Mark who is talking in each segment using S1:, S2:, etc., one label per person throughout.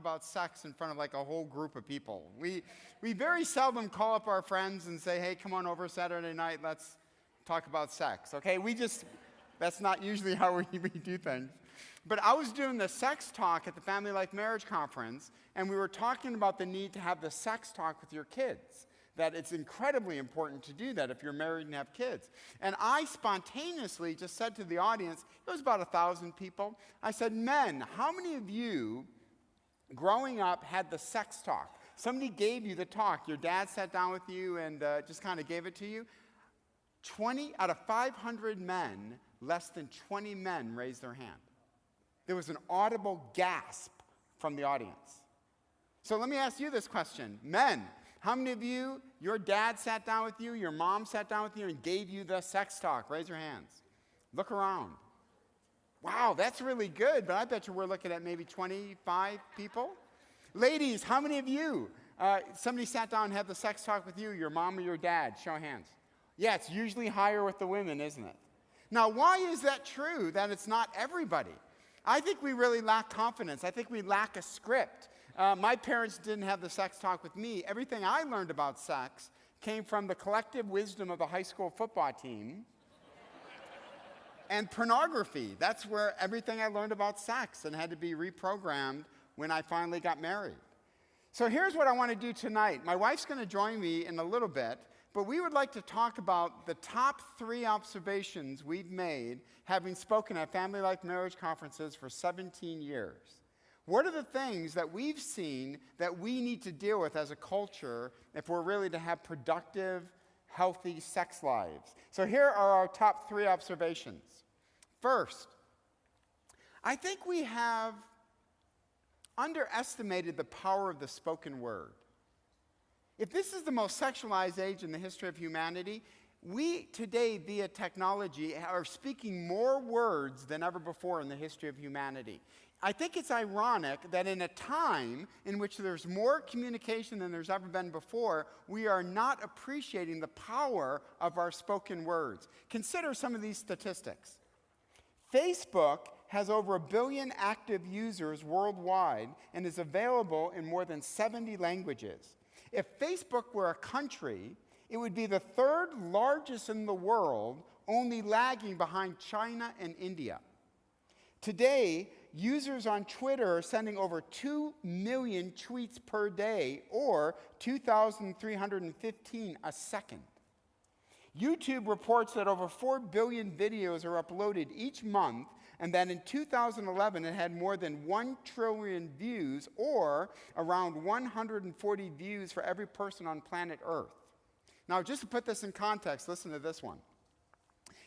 S1: about sex in front of like a whole group of people. We very seldom call up our friends and say, hey, come on over Saturday night, let's talk about sex, okay? That's not usually how we do things. But I was doing the sex talk at the Family Life Marriage Conference, and we were talking about the need to have the sex talk with your kids, that it's incredibly important to do that if you're married and have kids. And I spontaneously just said to the audience, it was about 1,000 people, I said, men, how many of you growing up had the sex talk? Somebody gave you the talk. Your dad sat down with you and just kind of gave it to you. 20 out of 500 men, less than 20 men raised their hand. There was an audible gasp from the audience. So let me ask you this question. Men, how many of you, your dad sat down with you, your mom sat down with you and gave you the sex talk? Raise your hands. Look around. Wow, that's really good, but I bet you we're looking at maybe 25 people. Ladies, how many of you, somebody sat down and had the sex talk with you, your mom or your dad? Show of hands. Yeah, it's usually higher with the women, isn't it? Now, why is that true, that it's not everybody? I think we really lack confidence. I think we lack a script. My parents didn't have the sex talk with me. Everything I learned about sex came from the collective wisdom of the high school football team and pornography. That's where everything I learned about sex and had to be reprogrammed when I finally got married. So here's what I want to do tonight. My wife's going to join me in a little bit, but we would like to talk about the top 3 observations we've made having spoken at Family Life Marriage Conferences for 17 years. What are the things that we've seen that we need to deal with as a culture if we're really to have productive, healthy sex lives? So here are our top 3 observations. First, I think we have underestimated the power of the spoken word. If this is the most sexualized age in the history of humanity, we today, via technology, are speaking more words than ever before in the history of humanity. I think it's ironic that in a time in which there's more communication than there's ever been before, we are not appreciating the power of our spoken words. Consider some of these statistics. Facebook has over 1 billion active users worldwide and is available in more than 70 languages. If Facebook were a country, it would be the 3rd largest in the world, only lagging behind China and India. Today, users on Twitter are sending over 2 million tweets per day, or 2,315 a second. YouTube reports that over 4 billion videos are uploaded each month, and that in 2011 it had more than 1 trillion views, or around 140 views for every person on planet Earth. Now, just to put this in context, listen to this one.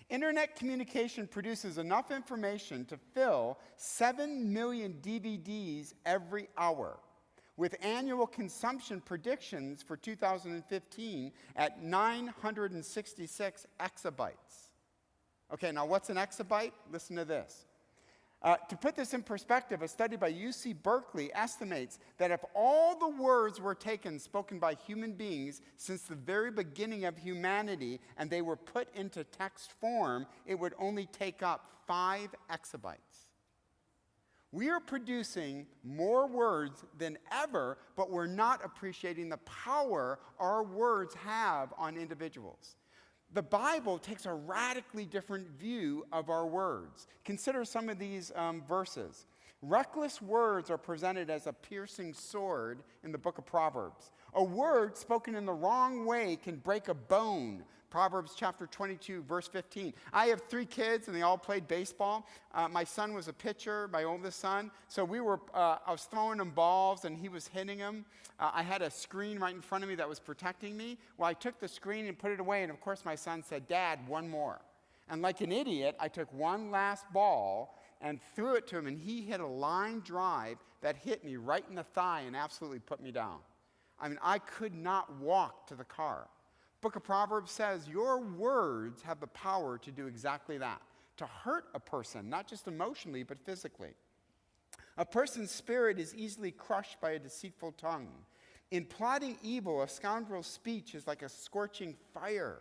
S1: Internet communication produces enough information to fill 7 million DVDs every hour, with annual consumption predictions for 2015 at 966 exabytes. Okay, now what's an exabyte? Listen to this. To put this in perspective, a study by UC Berkeley estimates that if all the words were spoken by human beings since the very beginning of humanity, and they were put into text form, it would only take up 5 exabytes. We are producing more words than ever, but we're not appreciating the power our words have on individuals. The Bible takes a radically different view of our words. Consider some of these verses. Reckless words are presented as a piercing sword in the book of Proverbs. A word spoken in the wrong way can break a bone. Proverbs chapter 22, verse 15. I have 3 kids, and they all played baseball. My son was a pitcher, my oldest son. So I was throwing him balls, and he was hitting them. I had a screen right in front of me that was protecting me. Well, I took the screen and put it away, and of course my son said, "Dad, one more." And like an idiot, I took one last ball and threw it to him, and he hit a line drive that hit me right in the thigh and absolutely put me down. I mean, I could not walk to the car. Book of Proverbs says your words have the power to do exactly that, to hurt a person, not just emotionally, but physically. A person's spirit is easily crushed by a deceitful tongue. In plotting evil, a scoundrel's speech is like a scorching fire.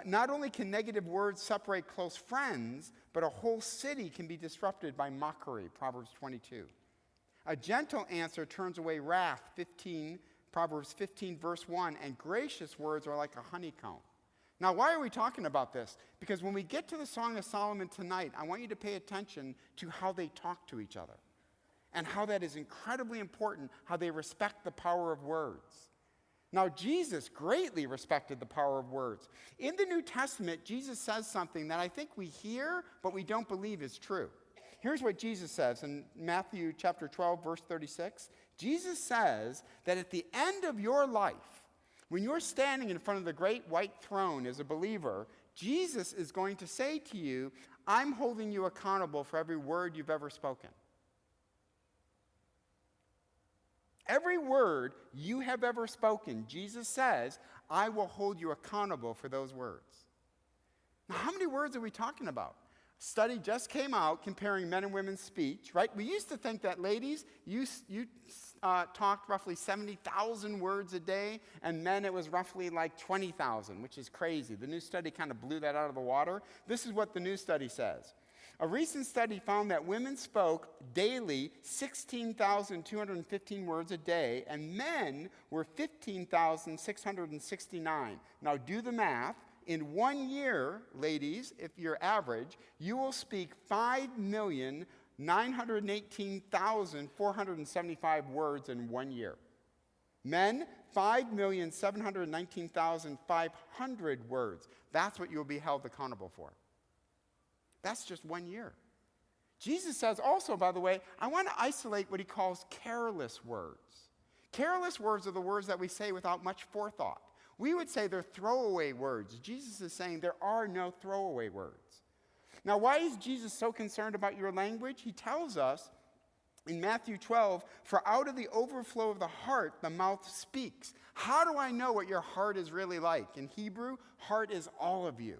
S1: Not only can negative words separate close friends, but a whole city can be disrupted by mockery, Proverbs 22. A gentle answer turns away wrath, Proverbs 15, verse 1, and gracious words are like a honeycomb. Now, why are we talking about this? Because when we get to the Song of Solomon tonight, I want you to pay attention to how they talk to each other and how that is incredibly important, how they respect the power of words. Now, Jesus greatly respected the power of words. In the New Testament, Jesus says something that I think we hear, but we don't believe is true. Here's what Jesus says in Matthew chapter 12, verse 36. Jesus says that at the end of your life, when you're standing in front of the great white throne as a believer, Jesus is going to say to you, I'm holding you accountable for every word you've ever spoken. Every word you have ever spoken, Jesus says, I will hold you accountable for those words. Now, how many words are we talking about? A study just came out comparing men and women's speech, right? We used to think that ladies, you talked roughly 70,000 words a day, and men it was roughly like 20,000, which is crazy. The new study kind of blew that out of the water. This is what the new study says. A recent study found that women spoke daily 16,215 words a day, and men were 15,669. Now do the math. In 1 year, ladies, if you're average, you will speak 5,918,475 words in 1 year. Men, 5,719,500 words. That's what you'll be held accountable for. That's just 1 year. Jesus says also, by the way, I want to isolate what he calls careless words. Careless words are the words that we say without much forethought. We would say they're throwaway words. Jesus is saying there are no throwaway words. Now, why is Jesus so concerned about your language? He tells us in Matthew 12, for out of the overflow of the heart, the mouth speaks. How do I know what your heart is really like? In Hebrew, heart is all of you.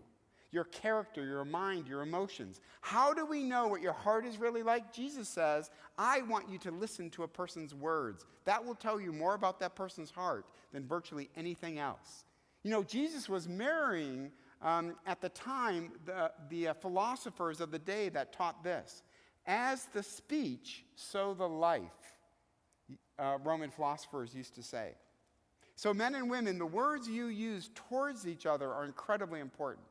S1: Your character, your mind, your emotions. How do we know what your heart is really like? Jesus says, I want you to listen to a person's words. That will tell you more about that person's heart than virtually anything else. You know, Jesus was mirroring, at the time, the philosophers of the day that taught this. As the speech, so the life, Roman philosophers used to say. So men and women, the words you use towards each other are incredibly important.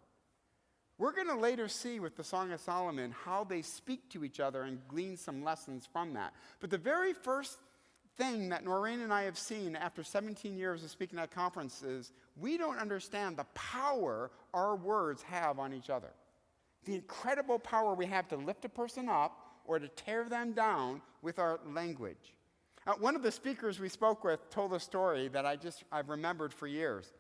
S1: We're going to later see with the Song of Solomon how they speak to each other and glean some lessons from that. But the very first thing that Noreen and I have seen after 17 years of speaking at conferences, we don't understand the power our words have on each other. The incredible power we have to lift a person up or to tear them down with our language. One of the speakers we spoke with told a story that I've remembered for years.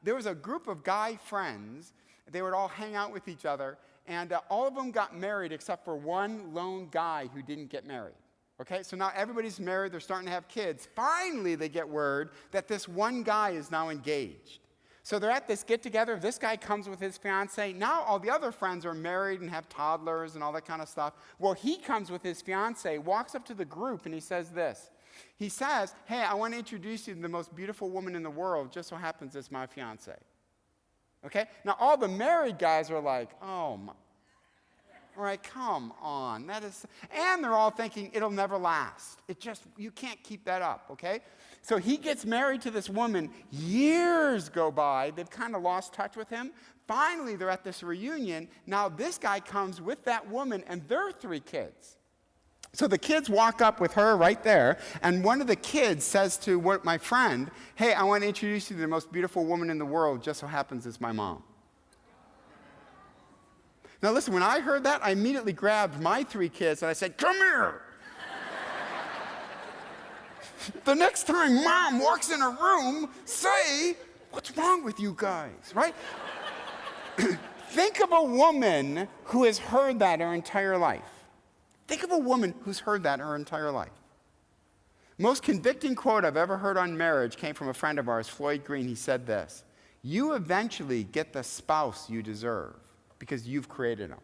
S1: There was a group of guy friends. They would all hang out with each other, and all of them got married except for one lone guy who didn't get married. Okay, so now everybody's married, they're starting to have kids. Finally, they get word that this one guy is now engaged. So they're at this get-together. This guy comes with his fiancée. Now all the other friends are married and have toddlers and all that kind of stuff. Well, he comes with his fiancée, walks up to the group, and he says this. He says, hey, I want to introduce you to the most beautiful woman in the world. Just so happens it's my fiancée. Okay? Now, all the married guys are like, oh, my. All right, come on. And they're all thinking, it'll never last. You can't keep that up, okay? So he gets married to this woman. Years go by. They've kind of lost touch with him. Finally, they're at this reunion. Now, this guy comes with that woman and their 3 kids. So the kids walk up with her right there, and one of the kids says to my friend, hey, I want to introduce you to the most beautiful woman in the world, just so happens it's my mom. Now listen, when I heard that, I immediately grabbed my 3 kids and I said, come here. The next time mom walks in a room, say, what's wrong with you guys, right? Think of a woman who has heard that her entire life. Think of a woman who's heard that her entire life. Most convicting quote I've ever heard on marriage came from a friend of ours, Floyd Green. He said this, you eventually get the spouse you deserve because you've created them.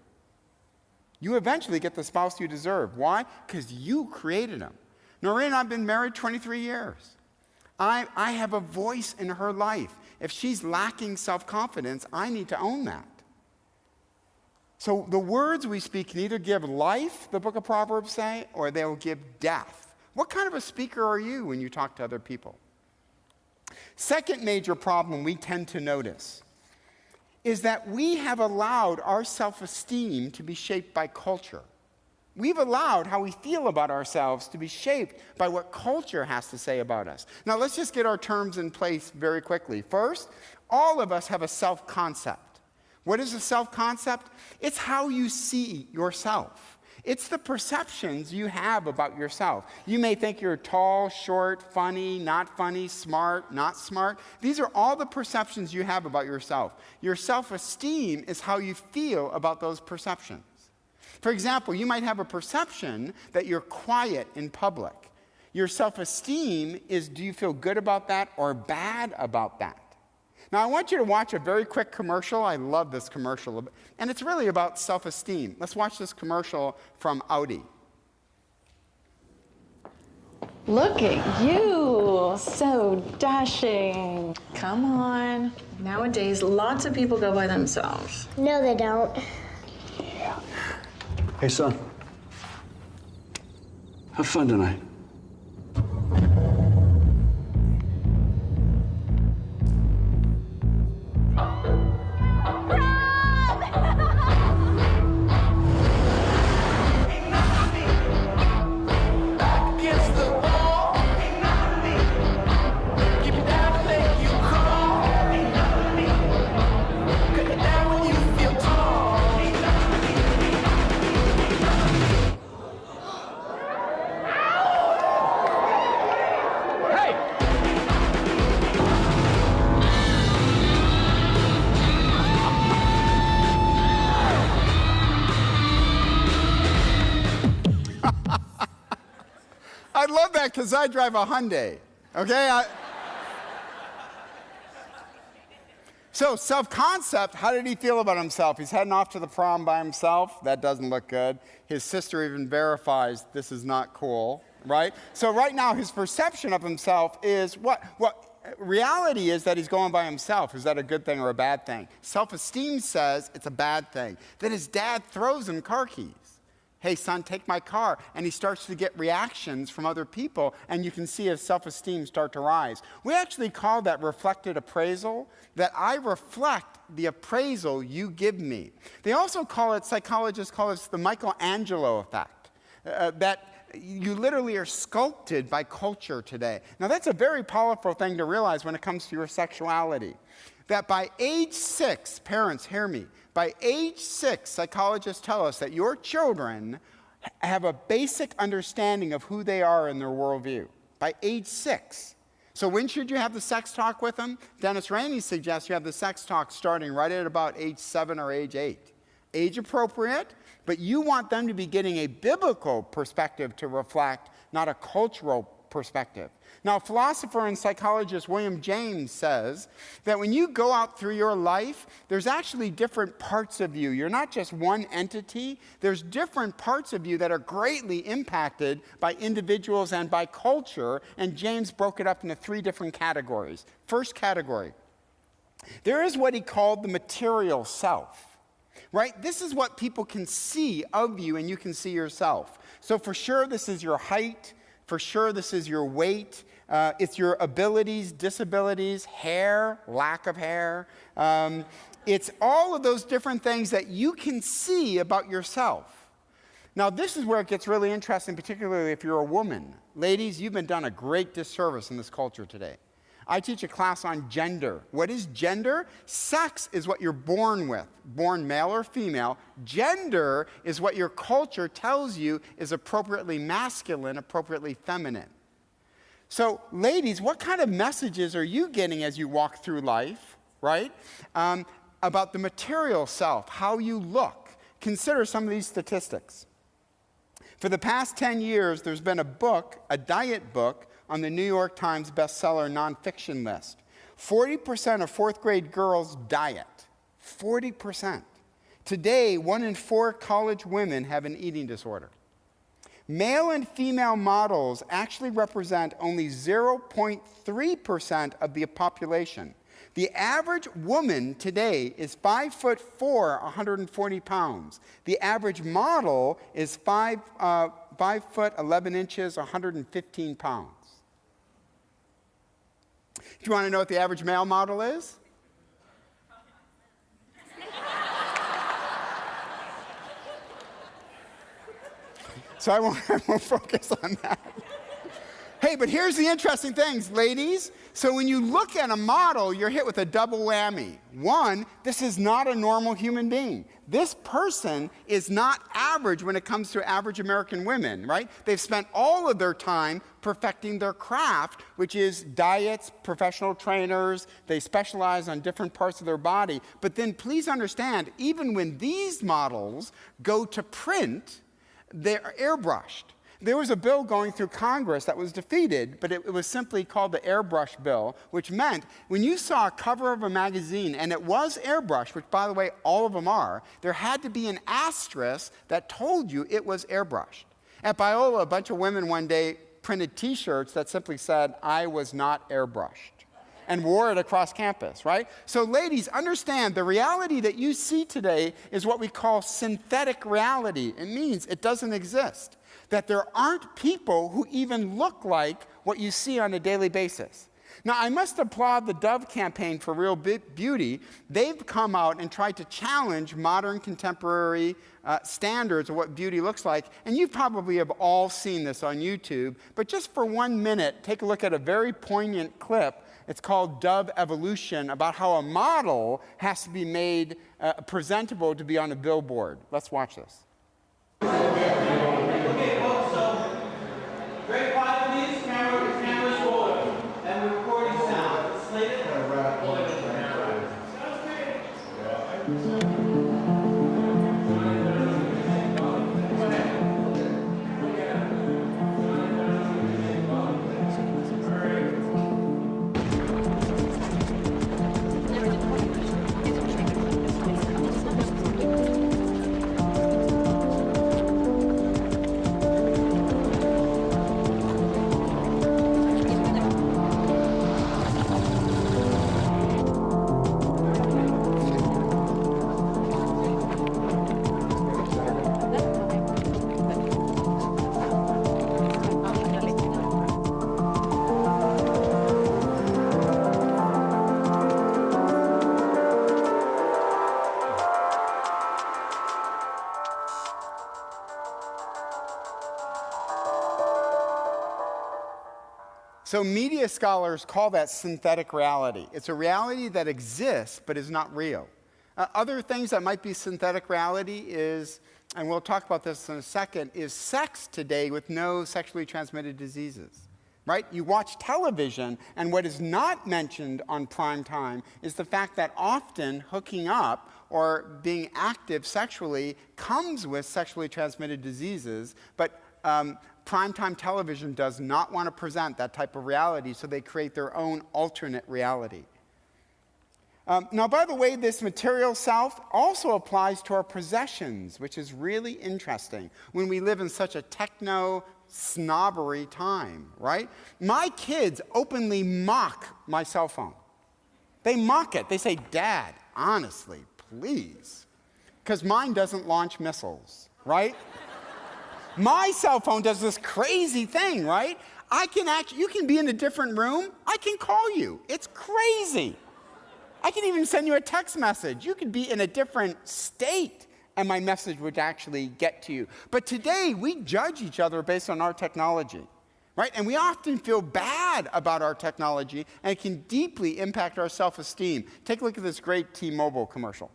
S1: You eventually get the spouse you deserve. Why? Because you created them. Noreen and I have been married 23 years. I have a voice in her life. If she's lacking self-confidence, I need to own that. So the words we speak can either give life, the book of Proverbs say, or they will give death. What kind of a speaker are you when you talk to other people? Second major problem we tend to notice is that we have allowed our self-esteem to be shaped by culture. We've allowed how we feel about ourselves to be shaped by what culture has to say about us. Now, let's just get our terms in place very quickly. First, all of us have a self-concept. What is a self-concept? It's how you see yourself. It's the perceptions you have about yourself. You may think you're tall, short, funny, not funny, smart, not smart. These are all the perceptions you have about yourself. Your self-esteem is how you feel about those perceptions. For example, you might have a perception that you're quiet in public. Your self-esteem is, do you feel good about that or bad about that? Now, I want you to watch a very quick commercial. I love this commercial. And it's really about self-esteem. Let's watch this commercial from Audi.
S2: Look at you, so dashing. Come on. Nowadays, lots of people go by themselves.
S3: No, they don't.
S4: Hey, son. Have fun tonight.
S1: I love that because I drive a Hyundai, okay? So self-concept, how did he feel about himself? He's heading off to the prom by himself. That doesn't look good. His sister even verifies this is not cool, right? So right now his perception of himself is what reality is that he's going by himself. Is that a good thing or a bad thing? Self-esteem says it's a bad thing. Then his dad throws him car keys. Hey, son, take my car. And he starts to get reactions from other people, and you can see his self-esteem start to rise. We actually call that reflected appraisal, that I reflect the appraisal you give me. They also call it, psychologists call it the Michelangelo effect, that you literally are sculpted by culture today. Now, that's a very powerful thing to realize when it comes to your sexuality. That by age 6, parents, hear me, by age 6, psychologists tell us that your children have a basic understanding of who they are in their worldview. By age 6. So when should you have the sex talk with them? Dennis Rainey suggests you have the sex talk starting right at about age 7 or age 8. Age appropriate, but you want them to be getting a biblical perspective to reflect, not a cultural perspective. Now, philosopher and psychologist William James says that when you go out through your life, there's actually different parts of you. You're not just one entity. There's different parts of you that are greatly impacted by individuals and by culture, and James broke it up into 3 different categories. First category, there is what he called the material self, right? This is what people can see of you, and you can see yourself. So for sure, this is your height. For sure, this is your weight. It's your abilities, disabilities, hair, lack of hair. It's all of those different things that you can see about yourself. Now, this is where it gets really interesting, particularly if you're a woman. Ladies, you've been done a great disservice in this culture today. I teach a class on gender. What is gender? Sex is what you're born with, born male or female. Gender is what your culture tells you is appropriately masculine, appropriately feminine. So, ladies, what kind of messages are you getting as you walk through life, right? About the material self, how you look. Consider some of these statistics. For the past 10 years, there's been a book, a diet book, on the New York Times bestseller nonfiction list. 40% of 4th grade girls diet. 40%. Today, 1 in 4 college women have an eating disorder. Male and female models actually represent only 0.3% of the population. The average woman today is 5'4", 140 pounds. The average model is 5 foot 11 inches, 115 pounds. Do you want to know what the average male model is? So I won't focus on that. Hey, but here's the interesting things, ladies. So when you look at a model, you're hit with a double whammy. One, this is not a normal human being. This person is not average when it comes to average American women, right? They've spent all of their time perfecting their craft, which is diets, professional trainers. They specialize on different parts of their body. But then please understand, even when these models go to print, they're airbrushed. There was a bill going through Congress that was defeated, but it was simply called the airbrush bill, which meant when you saw a cover of a magazine and it was airbrushed, which by the way, all of them are, there had to be an asterisk that told you it was airbrushed. At Biola, a bunch of women one day printed t-shirts that simply said, "I was not airbrushed," and wore it across campus, right? So ladies, understand the reality that you see today is what we call synthetic reality. It means it doesn't exist. That there aren't people who even look like what you see on a daily basis. Now, I must applaud the Dove campaign for Real Beauty. They've come out and tried to challenge modern contemporary standards of what beauty looks like. And you probably have all seen this on YouTube. But just for 1 minute, take a look at a very poignant clip. It's called Dove Evolution, about how a model has to be made presentable to be on a billboard. Let's watch this.
S3: Okay, folks, so very quiet, please. Camera's rolling. And we're recording sound. It's slated.
S1: So media scholars call that synthetic reality. It's a reality that exists but is not real. Other things that might be synthetic reality is, and we'll talk about this in a second, is sex today with no sexually transmitted diseases, right? You watch television, and what is not mentioned on prime time is the fact that often hooking up or being active sexually comes with sexually transmitted diseases, but primetime television does not want to present that type of reality, so they create their own alternate reality. Now, by the way, this material self also applies to our possessions, which is really interesting when we live in such a techno-snobbery time, right? My kids openly mock my cell phone. They mock it. They say, "Dad, honestly, please," because mine doesn't launch missiles, right? My cell phone does this crazy thing, right? You can be in a different room. I can call you. It's crazy. I can even send you a text message. You could be in a different state, and my message would actually get to you. But today, we judge each other based on our technology, right? And we often feel bad about our technology, and it can deeply impact our self-esteem. Take a look at this great T-Mobile commercial.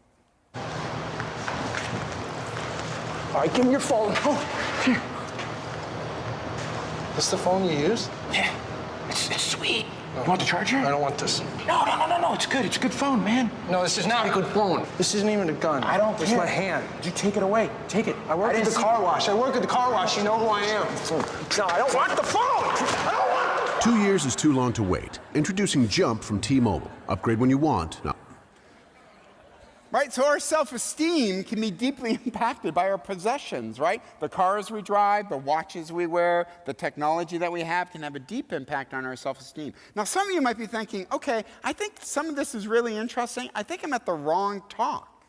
S4: All right, give me your phone. Oh, here. This the phone you use?
S5: Yeah, it's sweet. You want the charger?
S4: I don't want this.
S5: No, it's good. It's a good phone, man.
S4: No, this is not a good phone. This isn't even a gun.
S5: I don't
S4: It's
S5: care.
S4: my hand.
S5: You take it away. Take it.
S4: I work at the car wash. You know who I am. No, I don't want the phone. I don't want the
S6: 2 years is too long to wait. Introducing Jump from T-Mobile. Upgrade when you want. No.
S1: Right, right? So our self-esteem can be deeply impacted by our possessions, right? The cars we drive, the watches we wear, the technology that we have can have a deep impact on our self-esteem. Now, some of you might be thinking, okay, I think some of this is really interesting. I think I'm at the wrong talk,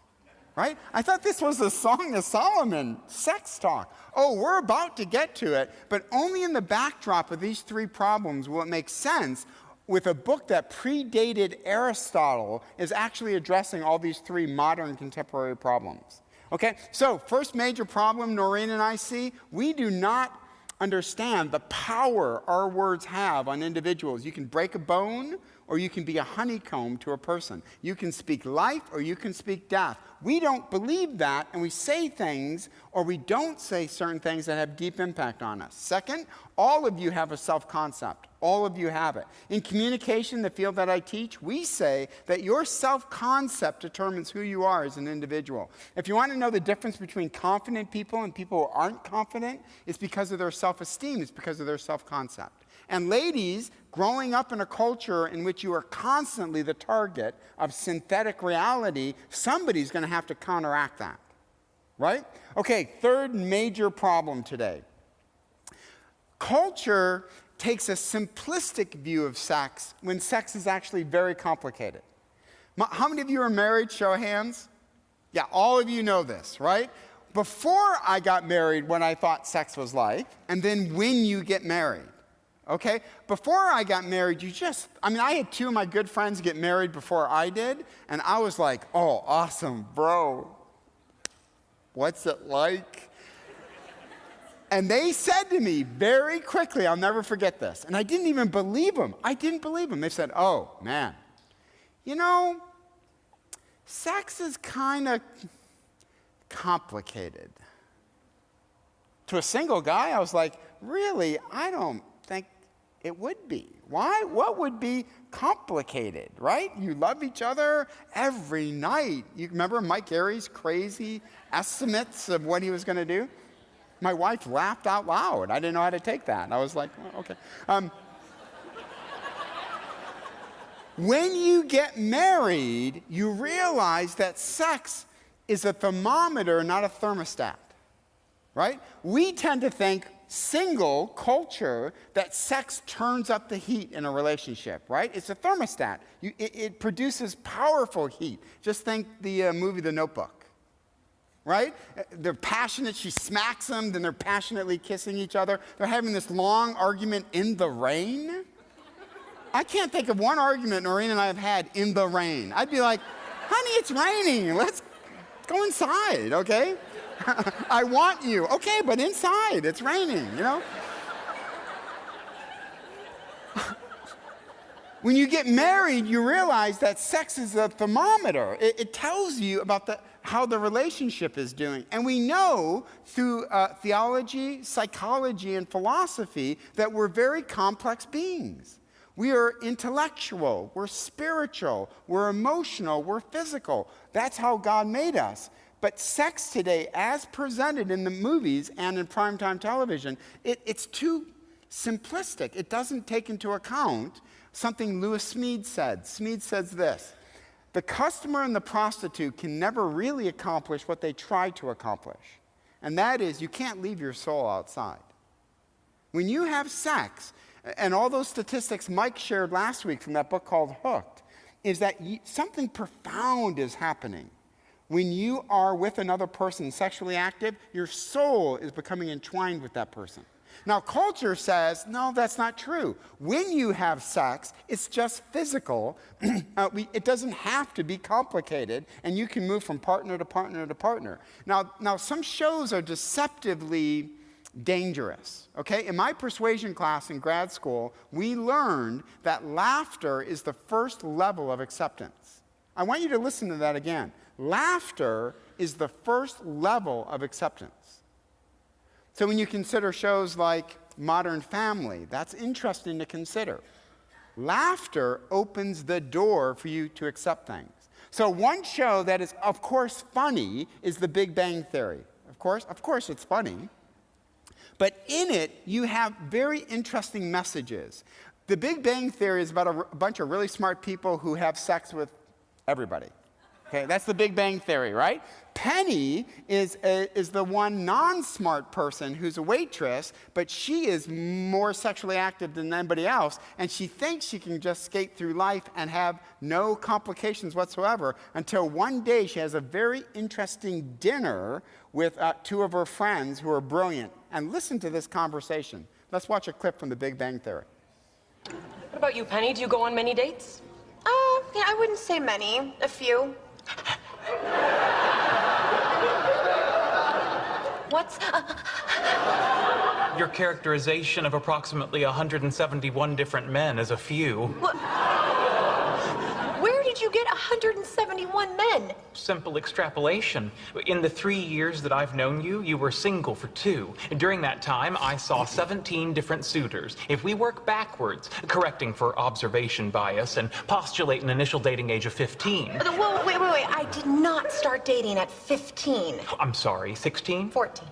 S1: right? I thought this was the Song of Solomon, sex talk. Oh, we're about to get to it, but only in the backdrop of these three problems will it make sense with a book that predated Aristotle is actually addressing all these three modern contemporary problems. Okay, so first major problem Noreen and I see, we do not understand the power our words have on individuals. You can break a bone or you can be a honeycomb to a person. You can speak life or you can speak death. We don't believe that, and we say things or we don't say certain things that have deep impact on us. Second, all of you have a self-concept. All of you have it. In communication, the field that I teach, we say that your self-concept determines who you are as an individual. If you want to know the difference between confident people and people who aren't confident, it's because of their self-esteem. It's because of their self-concept. And ladies, growing up in a culture in which you are constantly the target of synthetic reality, somebody's going to have to counteract that, right? Okay, third major problem today. Culture takes a simplistic view of sex when sex is actually very complicated. How many of you are married? Show of hands. Yeah, all of you know this, right? Before I got married, what I thought sex was like, and then when you get married. Okay? Before I got married, I had two of my good friends get married before I did, and I was like, oh, awesome, bro. What's it like? And they said to me very quickly, I'll never forget this, and I didn't even believe them. I didn't believe them. They said, oh, man, sex is kind of complicated. To a single guy, I was like, really? I don't think it would be. Why? What would be complicated, right? You love each other every night. You remember Mike Aries' crazy estimates of what he was going to do? My wife laughed out loud. I didn't know how to take that. I was like, oh, okay. When you get married, you realize that sex is a thermometer, not a thermostat, right? We tend to think, single culture, that sex turns up the heat in a relationship, right? It's a thermostat. It produces powerful heat. Just think the movie The Notebook, right? They're passionate. She smacks him. Then they're passionately kissing each other. They're having this long argument in the rain. I can't think of one argument Noreen and I have had in the rain. I'd be like, honey, it's raining. Let's go inside, okay? I want you. Okay, but inside, it's raining, When you get married, you realize that sex is a thermometer. It tells you about how the relationship is doing. And we know through theology, psychology, and philosophy that we're very complex beings. We are intellectual, we're spiritual, we're emotional, we're physical. That's how God made us. But sex today, as presented in the movies and in primetime television, it's too simplistic. It doesn't take into account something Lewis Smead said. Smead says this: the customer and the prostitute can never really accomplish what they try to accomplish. And that is, you can't leave your soul outside. When you have sex, and all those statistics Mike shared last week from that book called Hooked, is that something profound is happening. When you are with another person sexually active, your soul is becoming entwined with that person. Now, culture says, no, that's not true. When you have sex, it's just physical. It doesn't have to be complicated, and you can move from partner to partner to partner. Now, some shows are deceptively dangerous, okay? In my persuasion class in grad school, we learned that laughter is the first level of acceptance. I want you to listen to that again. Laughter is the first level of acceptance. So when you consider shows like Modern Family, that's interesting to consider. Laughter opens the door for you to accept things. So one show that is, of course, funny is The Big Bang Theory. Of course it's funny. But in it, you have very interesting messages. The Big Bang Theory is about a bunch of really smart people who have sex with everybody. Okay, that's the Big Bang Theory, right? Penny is the one non-smart person who's a waitress, but she is more sexually active than anybody else, and she thinks she can just skate through life and have no complications whatsoever until one day she has a very interesting dinner with two of her friends who are brilliant. And listen to this conversation. Let's watch a clip from the Big Bang Theory.
S6: What about you, Penny? Do you go on many dates?
S7: Yeah, I wouldn't say many. A few. What's...
S8: Your characterization of approximately 171 different men is a few.
S7: What? Where did you get 171 men?
S8: Simple extrapolation. In the 3 years that I've known you, you were single for 2. During that time, I saw 17 different suitors. If we work backwards, correcting for observation bias, and postulate an initial dating age of 15.
S7: Whoa, wait. I did not start dating at 15.
S8: I'm sorry, 16?
S7: 14.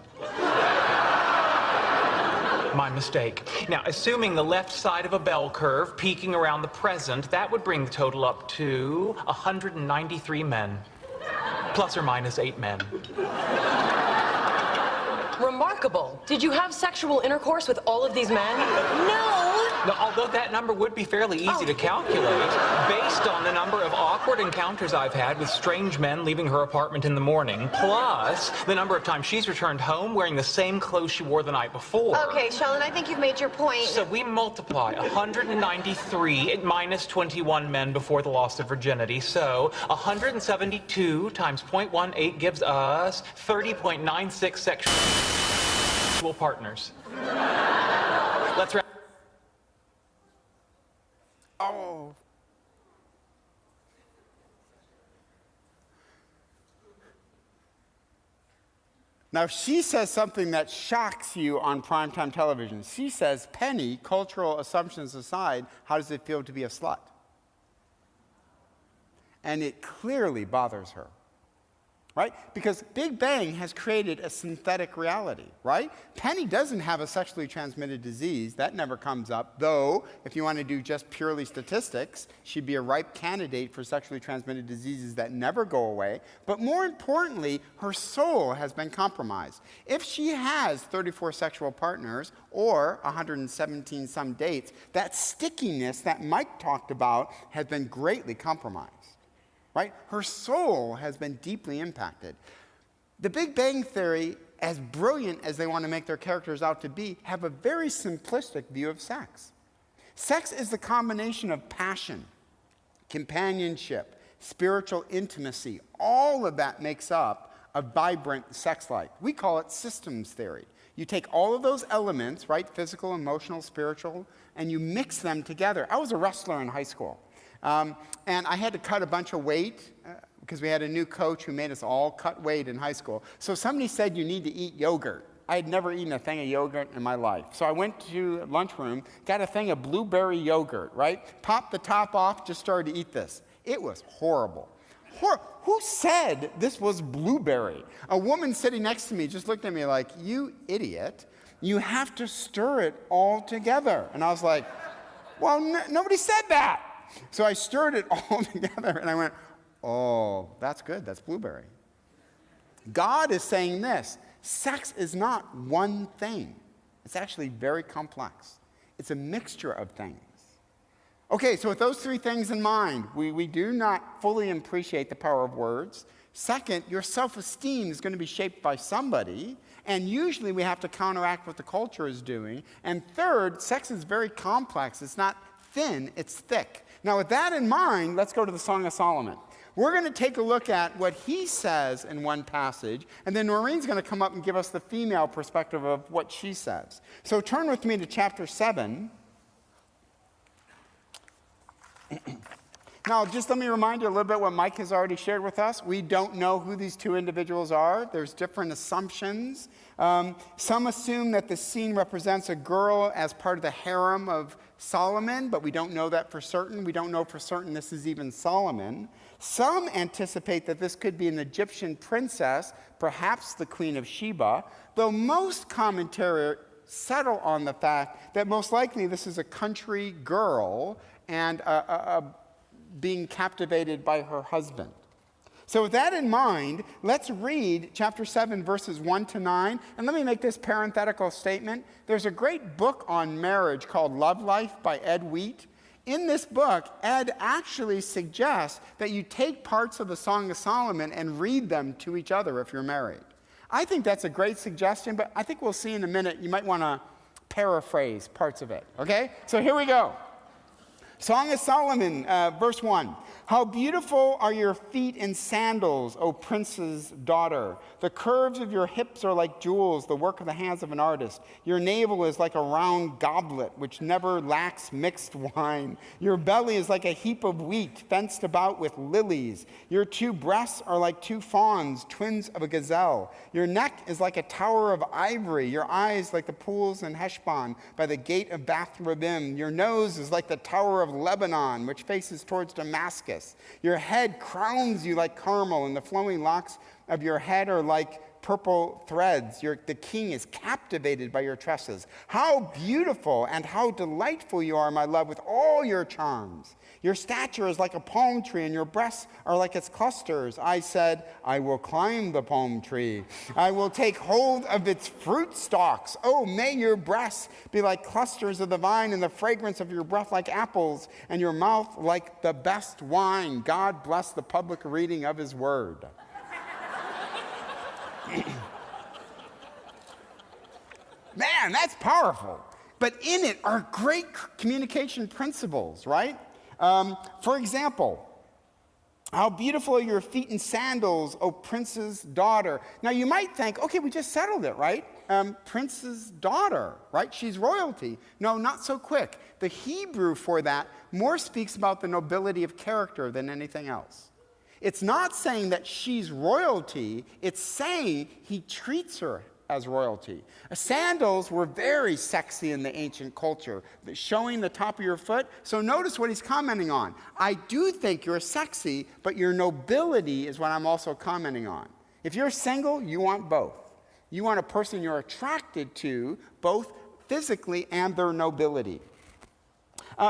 S8: My mistake. Now, assuming the left side of a bell curve peaking around the present, that would bring the total up to 193 men. Plus or minus 8 men.
S6: Remarkable. Did you have sexual intercourse with all of these men?
S7: No!
S8: Now, although that number would be fairly easy to calculate, based on the number of awkward encounters I've had with strange men leaving her apartment in the morning, plus the number of times she's returned home wearing the same clothes she wore the night before.
S7: Okay, Sheldon, I think you've made your point.
S8: So we multiply 193 minus 21 men before the loss of virginity. So 172 times 0.18 gives us 30.96 sexual partners. Let's wrap.
S1: Oh. Now, she says something that shocks you on primetime television. She says, Penny, cultural assumptions aside, how does it feel to be a slut? And it clearly bothers her, right? Because Big Bang has created a synthetic reality, right? Penny doesn't have a sexually transmitted disease. That never comes up, though if you want to do just purely statistics, she'd be a ripe candidate for sexually transmitted diseases that never go away. But more importantly, her soul has been compromised. If she has 34 sexual partners or 117 some dates, that stickiness that Mike talked about has been greatly compromised. Right? Her soul has been deeply impacted. The Big Bang Theory, as brilliant as they want to make their characters out to be, have a very simplistic view of sex. Sex is the combination of passion, companionship, spiritual intimacy. All of that makes up a vibrant sex life. We call it systems theory. You take all of those elements, right? Physical, emotional, spiritual, and you mix them together. I was a wrestler in high school. And I had to cut a bunch of weight because we had a new coach who made us all cut weight in high school. So somebody said you need to eat yogurt. I had never eaten a thing of yogurt in my life. So I went to lunchroom, got a thing of blueberry yogurt, right? Popped the top off, just started to eat this. It was horrible. Who said this was blueberry? A woman sitting next to me just looked at me like, you idiot. You have to stir it all together. And I was like, well, nobody said that. So I stirred it all together, and I went, oh, that's good. That's blueberry. God is saying this. Sex is not one thing. It's actually very complex. It's a mixture of things. Okay, so with those 3 things in mind, we do not fully appreciate the power of words. Second, your self-esteem is going to be shaped by somebody, and usually we have to counteract what the culture is doing. And third, sex is very complex. It's not thin, it's thick. Now, with that in mind, let's go to the Song of Solomon. We're going to take a look at what he says in one passage, and then Noreen's going to come up and give us the female perspective of what she says. So turn with me to chapter 7. Now, just let me remind you a little bit what Mike has already shared with us. We don't know who these 2 individuals are. There's different assumptions. Some assume that the scene represents a girl as part of the harem of Solomon, but we don't know that for certain. We don't know for certain this is even Solomon. Some anticipate that this could be an Egyptian princess, perhaps the Queen of Sheba, though most commentators settle on the fact that most likely this is a country girl and being captivated by her husband. So with that in mind, let's read chapter 7, verses 1 to 9. And let me make this parenthetical statement. There's a great book on marriage called Love Life by Ed Wheat. In this book, Ed actually suggests that you take parts of the Song of Solomon and read them to each other if you're married. I think that's a great suggestion, but I think we'll see in a minute. You might want to paraphrase parts of it, okay? So here we go. Song of Solomon, verse 1. How beautiful are your feet in sandals, O prince's daughter. The curves of your hips are like jewels, the work of the hands of an artist. Your navel is like a round goblet, which never lacks mixed wine. Your belly is like a heap of wheat, fenced about with lilies. Your two breasts are like two fawns, twins of a gazelle. Your neck is like a tower of ivory. Your eyes like the pools in Heshbon by the gate of Bath Rabbim. Your nose is like the tower of Lebanon, which faces towards Damascus. Your head crowns you like Carmel, and the flowing locks of your head are like purple threads. The king is captivated by your tresses. How beautiful and how delightful you are, my love, with all your charms. Your stature is like a palm tree, and your breasts are like its clusters. I said, I will climb the palm tree. I will take hold of its fruit stalks. Oh, may your breasts be like clusters of the vine, and the fragrance of your breath like apples, and your mouth like the best wine. God bless the public reading of his word. Man, that's powerful. But in it are great communication principles, right? For example, how beautiful are your feet in sandals, O prince's daughter. Now you might think, okay, we just settled it, right? Prince's daughter, right? She's royalty. No, not so quick. The Hebrew for that more speaks about the nobility of character than anything else. It's not saying that she's royalty, it's saying he treats her as royalty. Sandals were very sexy in the ancient culture, showing the top of your foot. So notice what he's commenting on. I do think you're sexy, but your nobility is what I'm also commenting on. If you're single, you want both. You want a person you're attracted to, both physically and their nobility.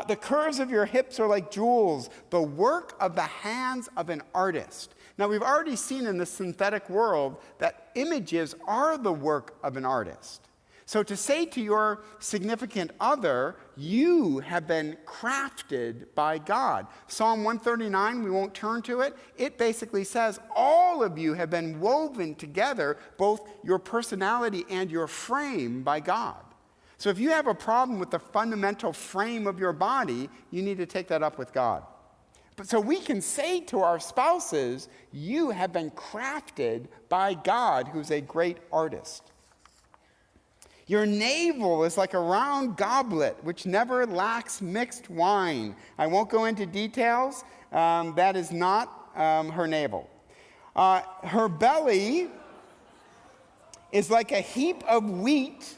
S1: The curves of your hips are like jewels, the work of the hands of an artist. Now, we've already seen in the synthetic world that images are the work of an artist. So to say to your significant other, you have been crafted by God. Psalm 139, we won't turn to it. It basically says all of you have been woven together, both your personality and your frame, by God. So if you have a problem with the fundamental frame of your body, you need to take that up with God. But so we can say to our spouses, you have been crafted by God, who's a great artist. Your navel is like a round goblet, which never lacks mixed wine. I won't go into details. That is not her navel. Her belly is like a heap of wheat,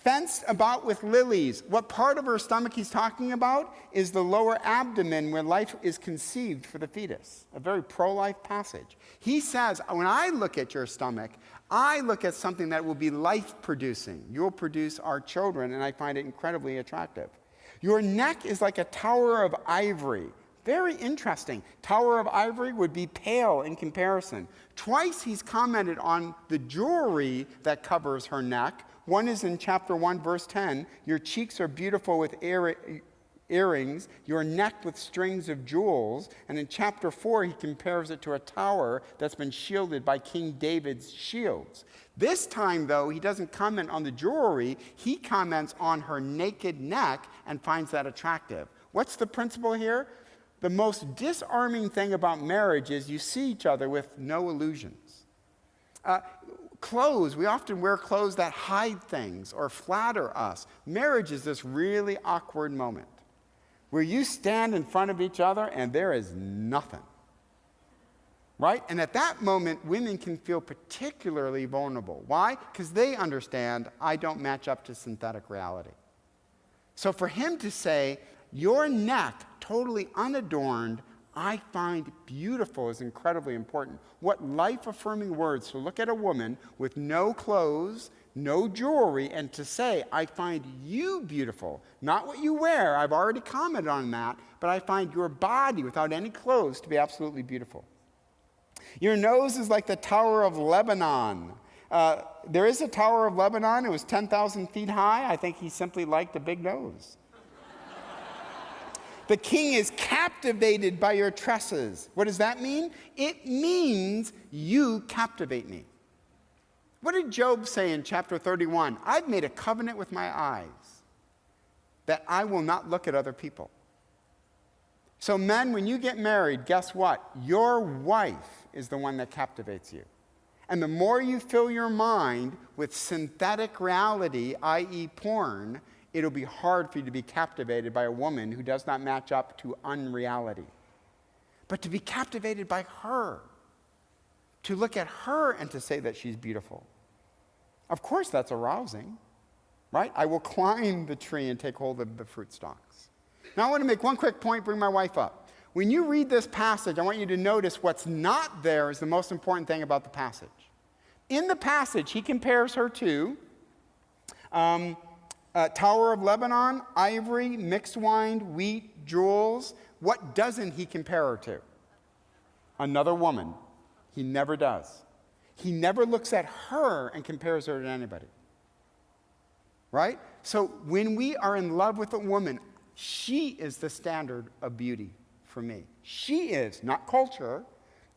S1: fenced about with lilies. What part of her stomach he's talking about is the lower abdomen where life is conceived for the fetus. A very pro-life passage. He says, when I look at your stomach, I look at something that will be life-producing. You'll produce our children, and I find it incredibly attractive. Your neck is like a tower of ivory. Very interesting. Tower of ivory would be pale in comparison. Twice he's commented on the jewelry that covers her neck. One is in chapter 1, verse 10. Your cheeks are beautiful with earrings, your neck with strings of jewels. And in chapter 4, he compares it to a tower that's been shielded by King David's shields. This time, though, he doesn't comment on the jewelry. He comments on her naked neck and finds that attractive. What's the principle here? The most disarming thing about marriage is you see each other with no illusions. Clothes, we often wear clothes that hide things or flatter us. Marriage is this really awkward moment where you stand in front of each other and there is nothing, right? And at that moment, women can feel particularly vulnerable. Why? Because they understand I don't match up to synthetic reality. So for him to say, your neck, totally unadorned, I find beautiful is incredibly important. What life-affirming words to look at a woman with no clothes, no jewelry, and to say, I find you beautiful. Not what you wear, I've already commented on that, but I find your body without any clothes to be absolutely beautiful. Your nose is like the Tower of Lebanon. There is a Tower of Lebanon. It was 10,000 feet high. I think he simply liked a big nose. The king is captivated by your tresses. What does that mean? It means you captivate me. What did Job say in chapter 31? I've made a covenant with my eyes that I will not look at other people. So men, when you get married, guess what? Your wife is the one that captivates you. And the more you fill your mind with synthetic reality, i.e. porn, it'll be hard for you to be captivated by a woman who does not match up to unreality. But to be captivated by her, to look at her and to say that she's beautiful. Of course, that's arousing, right? I will climb the tree and take hold of the fruit stalks. Now, I want to make one quick point, bring my wife up. When you read this passage, I want you to notice what's not there is the most important thing about the passage. In the passage, he compares her to Tower of Lebanon, ivory, mixed wine, wheat, jewels. What doesn't he compare her to? Another woman. He never does. He never looks at her and compares her to anybody. Right? So when we are in love with a woman, she is the standard of beauty for me. She is, not culture.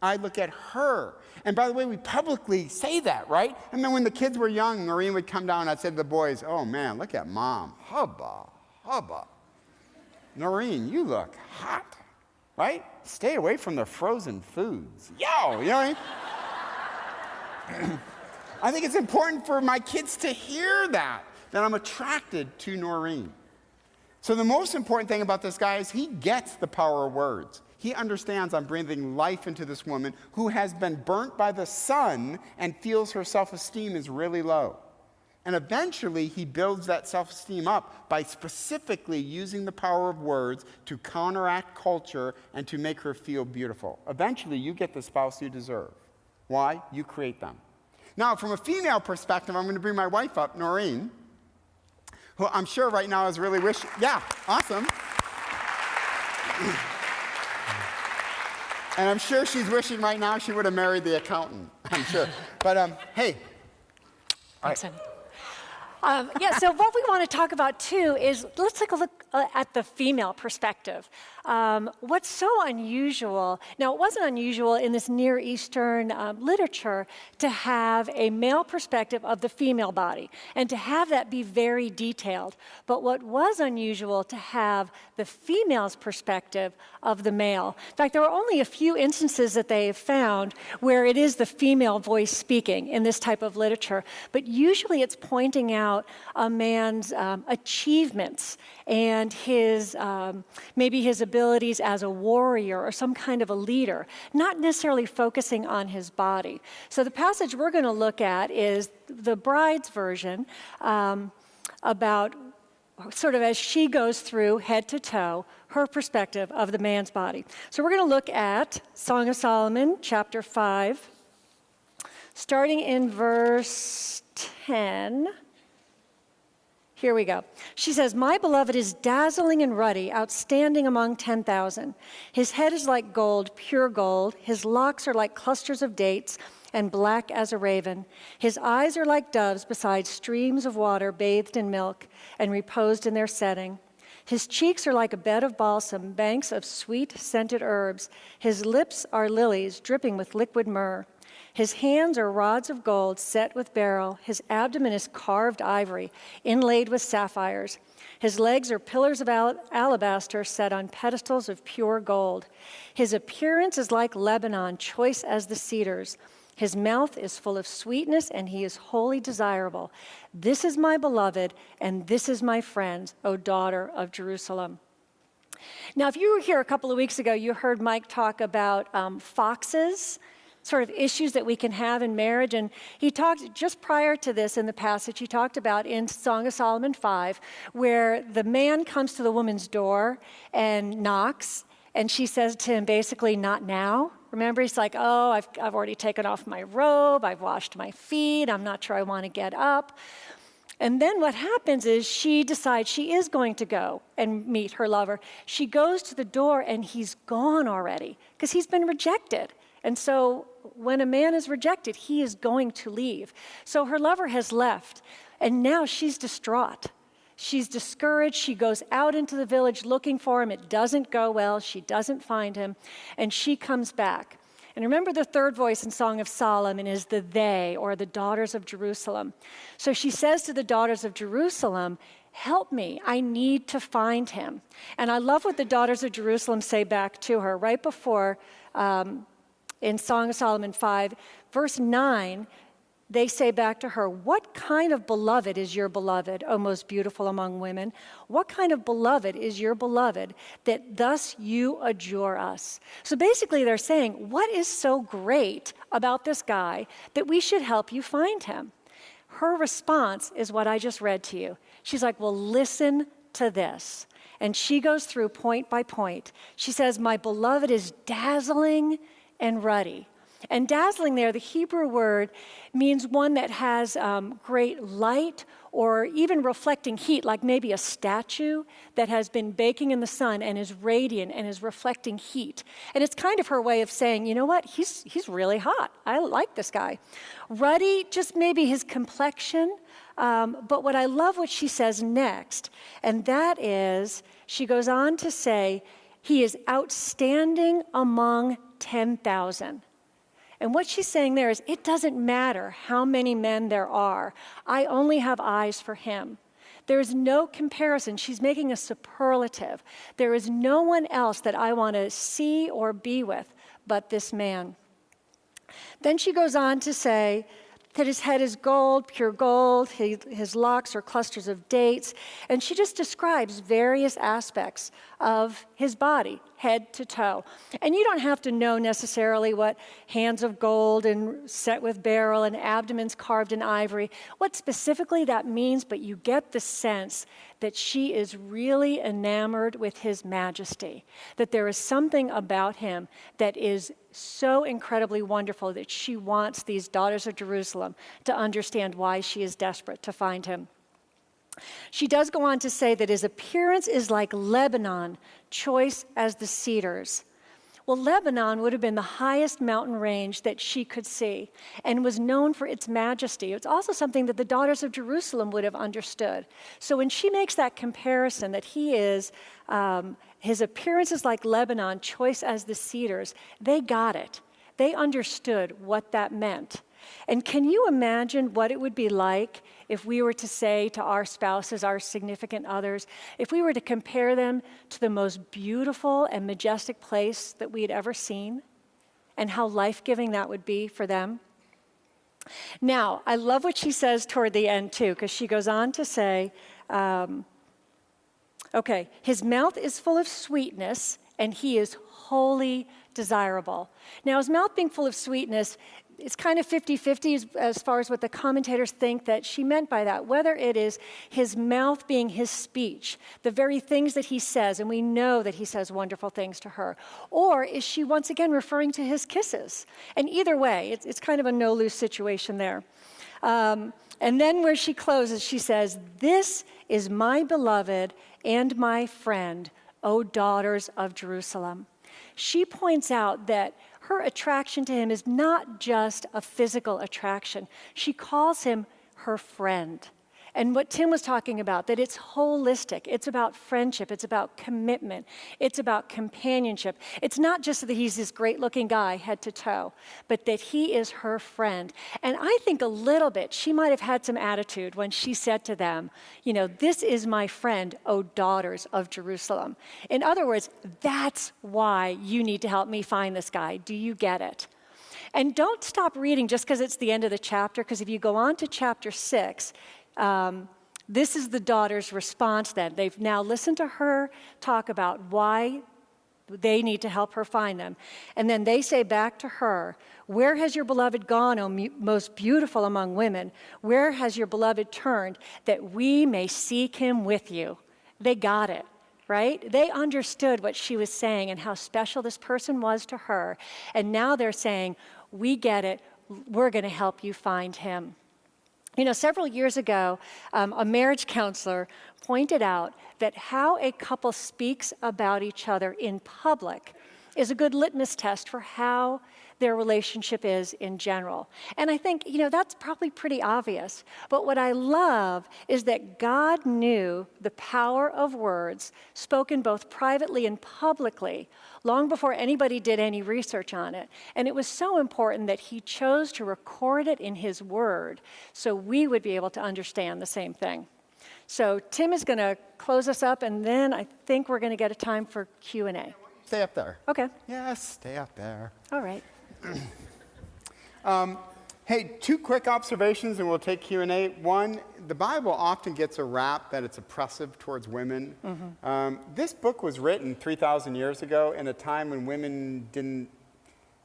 S1: I look at her. And by the way, we publicly say that, right? I mean, when the kids were young, Noreen would come down and I'd say to the boys, oh man, look at mom. Hubba, hubba. Noreen, you look hot, right? Stay away from the frozen foods. Yo, you know what I mean? I think it's important for my kids to hear that I'm attracted to Noreen. So the most important thing about this guy is he gets the power of words. He understands I'm breathing life into this woman who has been burnt by the sun and feels her self-esteem is really low. And eventually he builds that self-esteem up by specifically using the power of words to counteract culture and to make her feel beautiful. Eventually you get the spouse you deserve. Why? You create them. Now, from a female perspective, I'm going to bring my wife up, Noreen, who I'm sure right now is really wishing. Yeah, awesome. And I'm sure she's wishing right now she would have married the accountant. I'm sure. But hey. All right.
S9: Yeah, so what we want to talk about too is let's take a look at the female perspective. What's so unusual, now it wasn't unusual in this Near Eastern literature to have a male perspective of the female body and to have that be very detailed. But what was unusual to have the female's perspective of the male. In fact, there were only a few instances that they have found where it is the female voice speaking in this type of literature. But usually it's pointing out a man's achievements and his maybe his abilities as a warrior or some kind of a leader, not necessarily focusing on his body. So the passage we're going to look at is the bride's version about sort of as she goes through head to toe, her perspective of the man's body. So we're going to look at Song of Solomon, chapter 5, starting in verse 10. Here we go. She says, "My beloved is dazzling and ruddy, outstanding among 10,000. His head is like gold, pure gold. His locks are like clusters of dates and black as a raven. His eyes are like doves beside streams of water bathed in milk and reposed in their setting. His cheeks are like a bed of balsam, banks of sweet scented herbs. His lips are lilies dripping with liquid myrrh. His hands are rods of gold set with beryl. His abdomen is carved ivory, inlaid with sapphires. His legs are pillars of alabaster set on pedestals of pure gold. His appearance is like Lebanon, choice as the cedars. His mouth is full of sweetness, and he is wholly desirable. This is my beloved, and this is my friend, O daughter of Jerusalem." Now, if you were here a couple of weeks ago, you heard Mike talk about foxes, sort of issues that we can have in marriage. And he talked just prior to this in the passage, he talked about in Song of Solomon 5, where the man comes to the woman's door and knocks, and she says to him basically, "Not now." Remember, he's like, "Oh, I've already taken off my robe, I've washed my feet, I'm not sure I want to get up." And then what happens is she decides she is going to go and meet her lover. She goes to the door and he's gone already because he's been rejected. And so when a man is rejected, he is going to leave. So her lover has left, and now she's distraught. She's discouraged. She goes out into the village looking for him. It doesn't go well. She doesn't find him, and she comes back. And remember, the third voice in Song of Solomon is the they, or the daughters of Jerusalem. So she says to the daughters of Jerusalem, help me, I need to find him. And I love what the daughters of Jerusalem say back to her right before, in Song of Solomon 5, verse 9, they say back to her, what kind of beloved is your beloved, O most beautiful among women? What kind of beloved is your beloved that thus you adjure us? So basically they're saying, what is so great about this guy that we should help you find him? Her response is what I just read to you. She's like, well, listen to this. And she goes through point by point. She says, my beloved is dazzling and ruddy. And dazzling there, the Hebrew word means one that has great light or even reflecting heat, like maybe a statue that has been baking in the sun and is radiant and is reflecting heat. And it's kind of her way of saying, you know what, he's really hot. I like this guy. Ruddy, just maybe his complexion. But what I love what she says next, and that is, she goes on to say, he is outstanding among 10,000. And what she's saying there is, it doesn't matter how many men there are. I only have eyes for him. There is no comparison. She's making a superlative. There is no one else that I want to see or be with but this man. Then she goes on to say that his head is gold, pure gold, his locks are clusters of dates, and she just describes various aspects of his body, head to toe. And you don't have to know necessarily what hands of gold and set with beryl and abdomens carved in ivory, what specifically that means, but you get the sense that she is really enamored with his majesty, that there is something about him that is so incredibly wonderful that she wants these daughters of Jerusalem to understand why she is desperate to find him. She does go on to say that his appearance is like Lebanon, choice as the cedars. Well, Lebanon would have been the highest mountain range that she could see and was known for its majesty. It's also something that the daughters of Jerusalem would have understood. So when she makes that comparison that he is, his appearance is like Lebanon, choice as the cedars, they got it. They understood what that meant. And can you imagine what it would be like if we were to say to our spouses, our significant others, if we were to compare them to the most beautiful and majestic place that we had ever seen, and how life-giving that would be for them? Now, I love what she says toward the end, too, because she goes on to say, his mouth is full of sweetness, and he is wholly desirable. Now, his mouth being full of sweetness, it's kind of 50-50 as far as what the commentators think that she meant by that, whether it is his mouth being his speech, the very things that he says, and we know that he says wonderful things to her, or is she once again referring to his kisses? And either way, it's kind of a no-lose situation there. And then where she closes, she says, this is my beloved and my friend, O daughters of Jerusalem. She points out that her attraction to him is not just a physical attraction. She calls him her friend. And what Tim was talking about, that it's holistic. It's about friendship. It's about commitment. It's about companionship. It's not just that he's this great-looking guy head to toe, but that he is her friend. And I think a little bit, she might have had some attitude when she said to them, you know, this is my friend, O daughters of Jerusalem. In other words, that's why you need to help me find this guy. Do you get it? And don't stop reading just because it's the end of the chapter, because if you go on to chapter 6, this is the daughter's response then. They've now listened to her talk about why they need to help her find them. And then they say back to her, where has your beloved gone, O most beautiful among women? Where has your beloved turned that we may seek him with you? They got it, right? They understood what she was saying and how special this person was to her. And now they're saying, we get it. We're going to help you find him. You know, several years ago, a marriage counselor pointed out that how a couple speaks about each other in public is a good litmus test for how their relationship is in general. And I think, that's probably pretty obvious. But what I love is that God knew the power of words spoken both privately and publicly long before anybody did any research on it. And it was so important that he chose to record it in his word so we would be able to understand the same thing. So Tim is going to close us up, and then I think we're going to get a time for Q&A.
S1: Stay up there.
S9: Okay.
S1: Yes, stay up there.
S9: All right.
S1: Hey, 2 quick observations and we'll take Q&A. One, the Bible often gets a rap that it's oppressive towards women. This book was written 3,000 years ago in a time when women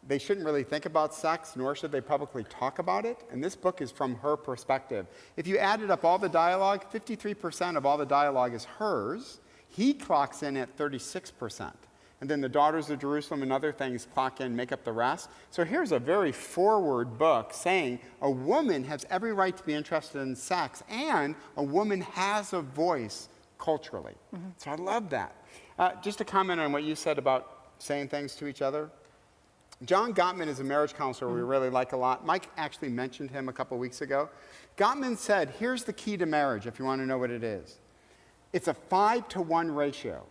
S1: they shouldn't really think about sex, nor should they publicly talk about it. And this book is from her perspective. If you added up all the dialogue, 53% of all the dialogue is hers. He clocks in at 36%. And then the daughters of Jerusalem and other things clock in, make up the rest. So here's a very forward book saying a woman has every right to be interested in sex, and a woman has a voice culturally. So I love that. Just to comment on what you said about saying things to each other. John Gottman is a marriage counselor we really like a lot. Mike actually mentioned him a couple weeks ago. Gottman said, here's the key to marriage, if you want to know what it is. It's a 5-to-1 ratio.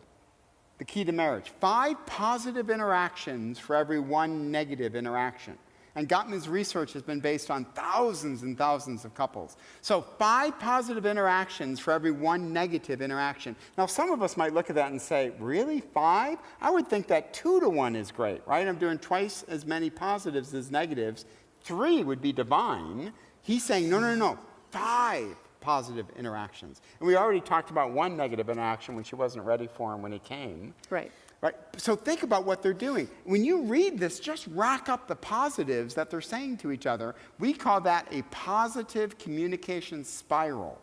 S1: The key to marriage. 5 positive interactions for every 1 negative interaction. And Gottman's research has been based on thousands and thousands of couples. So 5 positive interactions for every 1 negative interaction. Now, some of us might look at that and say, really, 5? I would think that 2-to-1 is great, right? I'm doing twice as many positives as negatives. 3 would be divine. He's saying, no, 5 positive interactions. And we already talked about 1 negative interaction when she wasn't ready for him when he came.
S9: Right.
S1: Right? So think about what they're doing. When you read this, just rack up the positives that they're saying to each other. We call that a positive communication spiral.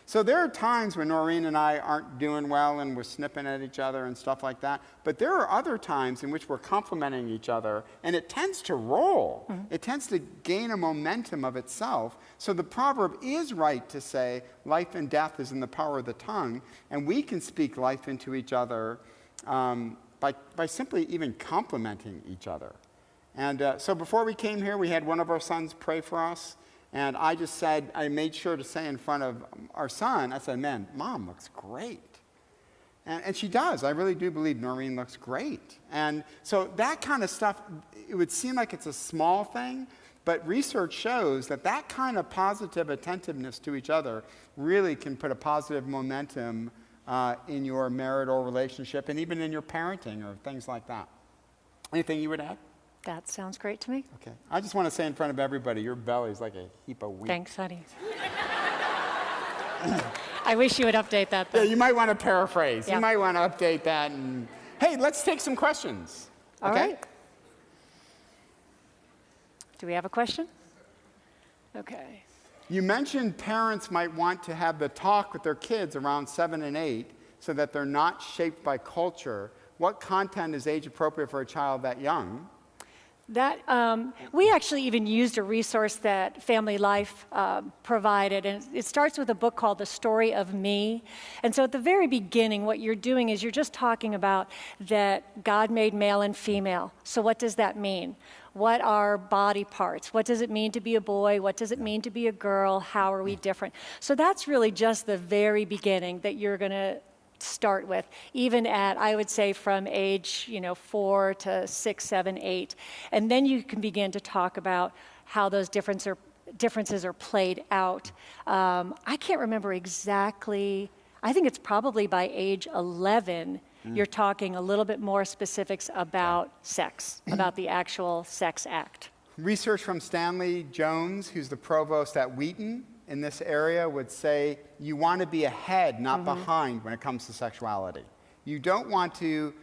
S1: So there are times when Noreen and I aren't doing well and we're snipping at each other and stuff like that. But there are other times in which we're complimenting each other, and it tends to roll. It tends to gain a momentum of itself. So the proverb is right to say life and death is in the power of the tongue, and we can speak life into each other by simply even complimenting each other. And so before we came here, we had one of our sons pray for us. And I just said, I made sure to say in front of our son, I said, man, Mom looks great. And she does. I really do believe Noreen looks great. And so that kind of stuff, it would seem like it's a small thing, but research shows that that kind of positive attentiveness to each other really can put a positive momentum in your marital relationship and even in your parenting or things like that. Anything you would add?
S9: That sounds great to me.
S1: Okay. I just want to say in front of everybody, your belly's like a heap of wheat.
S9: Thanks, honey. I wish you would update that, though.
S1: Yeah, you might want to paraphrase.
S9: Yeah.
S1: You might want to update that. And hey, let's take some questions.
S9: All
S1: Okay?
S9: right. Do we have a question? Okay.
S1: You mentioned parents might want to have the talk with their kids around 7 and 8 so that they're not shaped by culture. What content is age appropriate for a child that young?
S9: That we actually even used a resource that Family Life provided, and it starts with a book called The Story of Me. And so at the very beginning, what you're doing is you're just talking about that God made male and female. So what does that mean? What are body parts? What does it mean to be a boy? What does it mean to be a girl? How are we different? So that's really just the very beginning that you're going to start with, even at, I would say, from age 4 to 6, 7, 8. And then you can begin to talk about how those differences are played out. I can't remember exactly. I think it's probably by age 11 you're talking a little bit more specifics about sex, about the actual sex act.
S1: Research from Stanley Jones, who's the provost at Wheaton in this area, would say you want to be ahead, not behind, when it comes to sexuality. You don't want to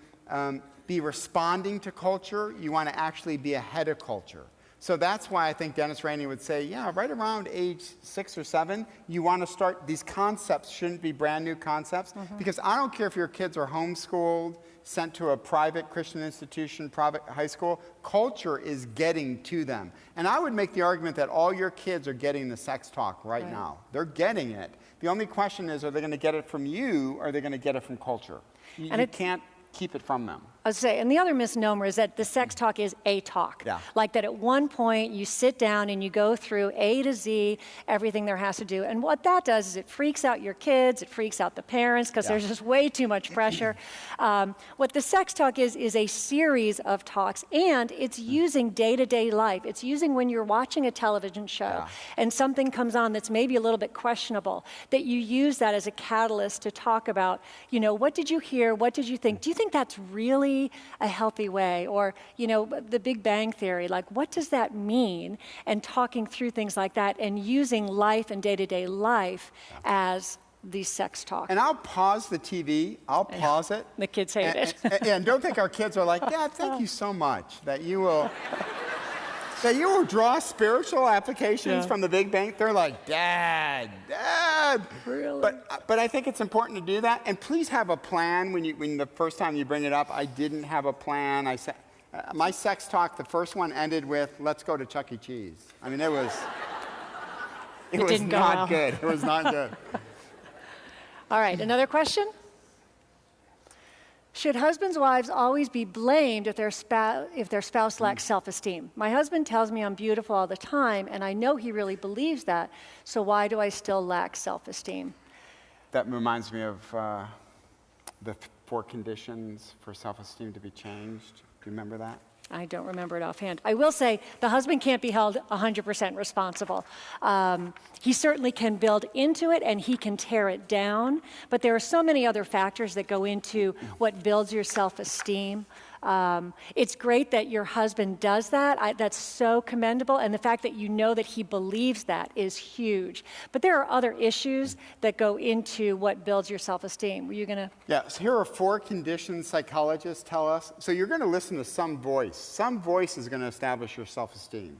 S1: be responding to culture. You want to actually be ahead of culture. So that's why I think Dennis Rainey would say, yeah, right around age 6 or 7, you want to start, these concepts shouldn't be brand new concepts, because I don't care if your kids are homeschooled, sent to a private Christian institution, private high school, culture is getting to them. And I would make the argument that all your kids are getting the sex talk right now. They're getting it. The only question is, are they going to get it from you, or are they going to get it from culture? You can't keep it from them.
S9: I would say, and the other misnomer is that the sex talk is a talk.
S1: Yeah.
S9: Like that at one point you sit down and you go through A to Z, everything there has to do. And what that does is it freaks out your kids, it freaks out the parents, because there's just way too much pressure. What the sex talk is a series of talks, and it's using day-to-day life. It's using when you're watching a television show and something comes on that's maybe a little bit questionable, that you use that as a catalyst to talk about, you know, what did you hear, what did you think? Do you think that's really a healthy way? Or, you know, the Big Bang Theory, like what does that mean? And talking through things like that and using life and day-to-day life as the sex talk.
S1: And I'll pause the TV, I'll pause it.
S9: The kids hate it.
S1: And don't think our kids are like, Dad, thank you so much that you will draw spiritual applications from the Big Bang. They're like, Dad.
S9: Really?
S1: But I think it's important to do that. And please have a plan when the first time you bring it up. I didn't have a plan. I said, my sex talk, the first one ended with, let's go to Chuck E. Cheese. I mean, it was
S9: didn't go
S1: not
S9: well.
S1: good. It was not good.
S9: All right, another question? Should husbands' wives always be blamed if their spouse lacks self-esteem? My husband tells me I'm beautiful all the time, and I know he really believes that, so why do I still lack self-esteem?
S1: That reminds me of the 4 conditions for self-esteem to be changed. Do you remember that?
S9: I don't remember it offhand. I will say the husband can't be held 100% responsible. He certainly can build into it and he can tear it down, but there are so many other factors that go into what builds your self-esteem. It's great that your husband does that. That's so commendable, and the fact that you know that he believes that is huge. But there are other issues that go into what builds your self-esteem. Were you going to?
S1: Yeah, so here are 4 conditions psychologists tell us. So you're going to listen to some voice. Some voice is going to establish your self-esteem.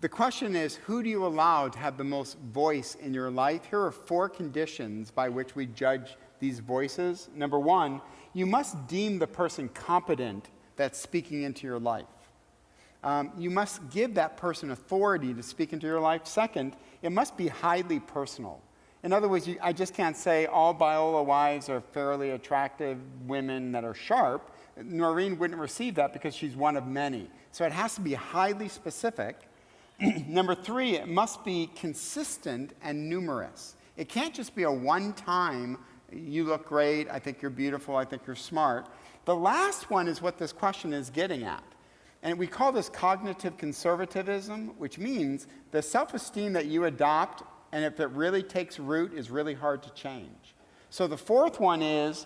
S1: The question is, who do you allow to have the most voice in your life? Here are 4 conditions by which we judge these voices. Number 1, you must deem the person competent that's speaking into your life. You must give that person authority to speak into your life. Second, it must be highly personal. In other words, I just can't say all Biola wives are fairly attractive women that are sharp. Noreen wouldn't receive that because she's one of many. So it has to be highly specific. Number 3, it must be consistent and numerous. It can't just be a one-time, you look great, I think you're beautiful, I think you're smart. The last one is what this question is getting at. And we call this cognitive conservatism, which means the self-esteem that you adopt, and if it really takes root, is really hard to change. So the 4th one is,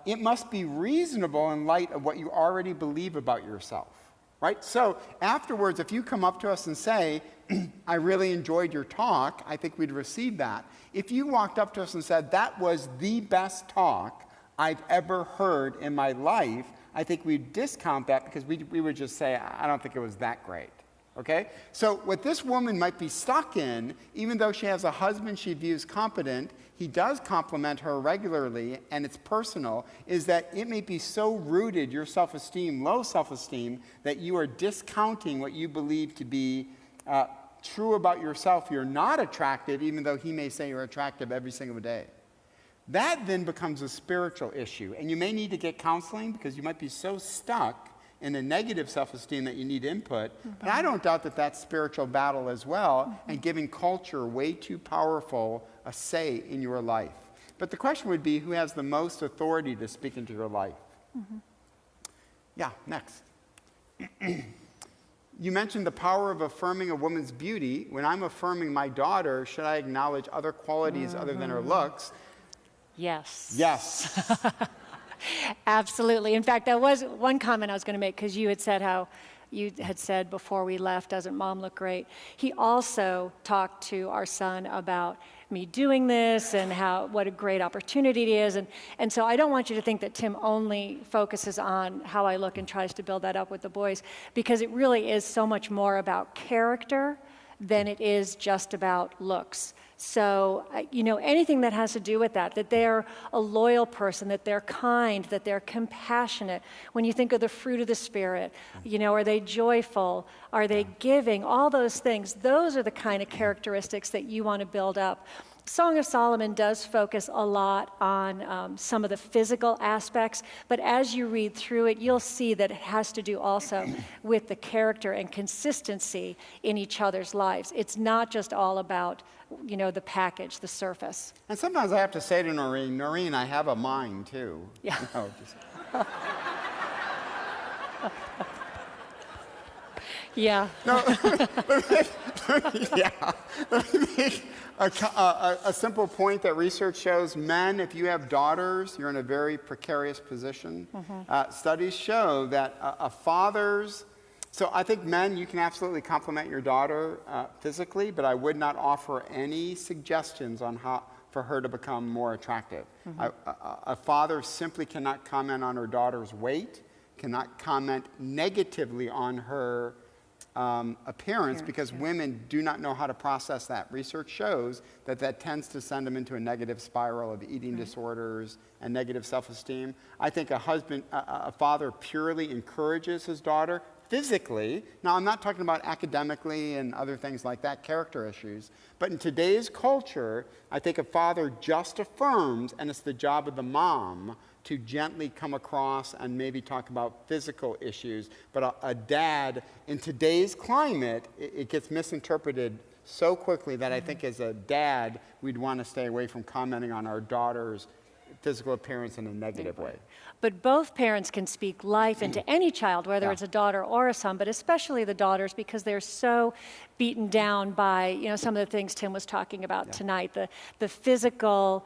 S1: it must be reasonable in light of what you already believe about yourself, right? So afterwards, if you come up to us and say, I really enjoyed your talk, I think we'd receive that. If you walked up to us and said, that was the best talk I've ever heard in my life, I think we'd discount that because we would just say, I don't think it was that great, okay? So what this woman might be stuck in, even though she has a husband she views competent, he does compliment her regularly, and it's personal, is that it may be so rooted, your self-esteem, low self-esteem, that you are discounting what you believe to be true about yourself. You're not attractive, even though he may say you're attractive every single day. That then becomes a spiritual issue, and you may need to get counseling because you might be so stuck in a negative self-esteem that you need input. But I don't doubt that that's spiritual battle as well, and giving culture way too powerful a say in your life. But the question would be, who has the most authority to speak into your life? Yeah, next. You mentioned the power of affirming a woman's beauty. When I'm affirming my daughter, should I acknowledge other qualities other than her looks?
S9: Yes.
S1: Yes.
S9: Absolutely. In fact, that was one comment I was going to make, because you had said how you had said before we left, doesn't mom look great? He also talked to our son about me doing this and what a great opportunity it is. And so I don't want you to think that Tim only focuses on how I look and tries to build that up with the boys, because it really is so much more about character than it is just about looks. So, anything that has to do with that they're a loyal person, that they're kind, that they're compassionate. When you think of the fruit of the Spirit, are they joyful? Are they giving? All those things, those are the kind of characteristics that you want to build up. Song of Solomon does focus a lot on some of the physical aspects, but as you read through it, you'll see that it has to do also with the character and consistency in each other's lives. It's not just all about, the package, the surface.
S1: And sometimes I have to say to Noreen, I have a mind too.
S9: Yeah. Yeah.
S1: No, yeah. Let me make a simple point that research shows. Men, if you have daughters, you're in a very precarious position. Studies show that a father's, so I think men, you can absolutely compliment your daughter physically, but I would not offer any suggestions on how for her to become more attractive. A father simply cannot comment on her daughter's weight, cannot comment negatively on her appearance, because women do not know how to process that. Research shows that tends to send them into a negative spiral of eating disorders and negative self-esteem. I think a father purely encourages his daughter physically. Now, I'm not talking about academically and other things like that, character issues, but in today's culture, I think a father just affirms, and it's the job of the mom to gently come across and maybe talk about physical issues. But a dad, in today's climate, it gets misinterpreted so quickly that I think as a dad, we'd want to stay away from commenting on our daughter's physical appearance in a negative way.
S9: But both parents can speak life into any child, whether it's a daughter or a son, but especially the daughters, because they're so beaten down by some of the things Tim was talking about tonight, the physical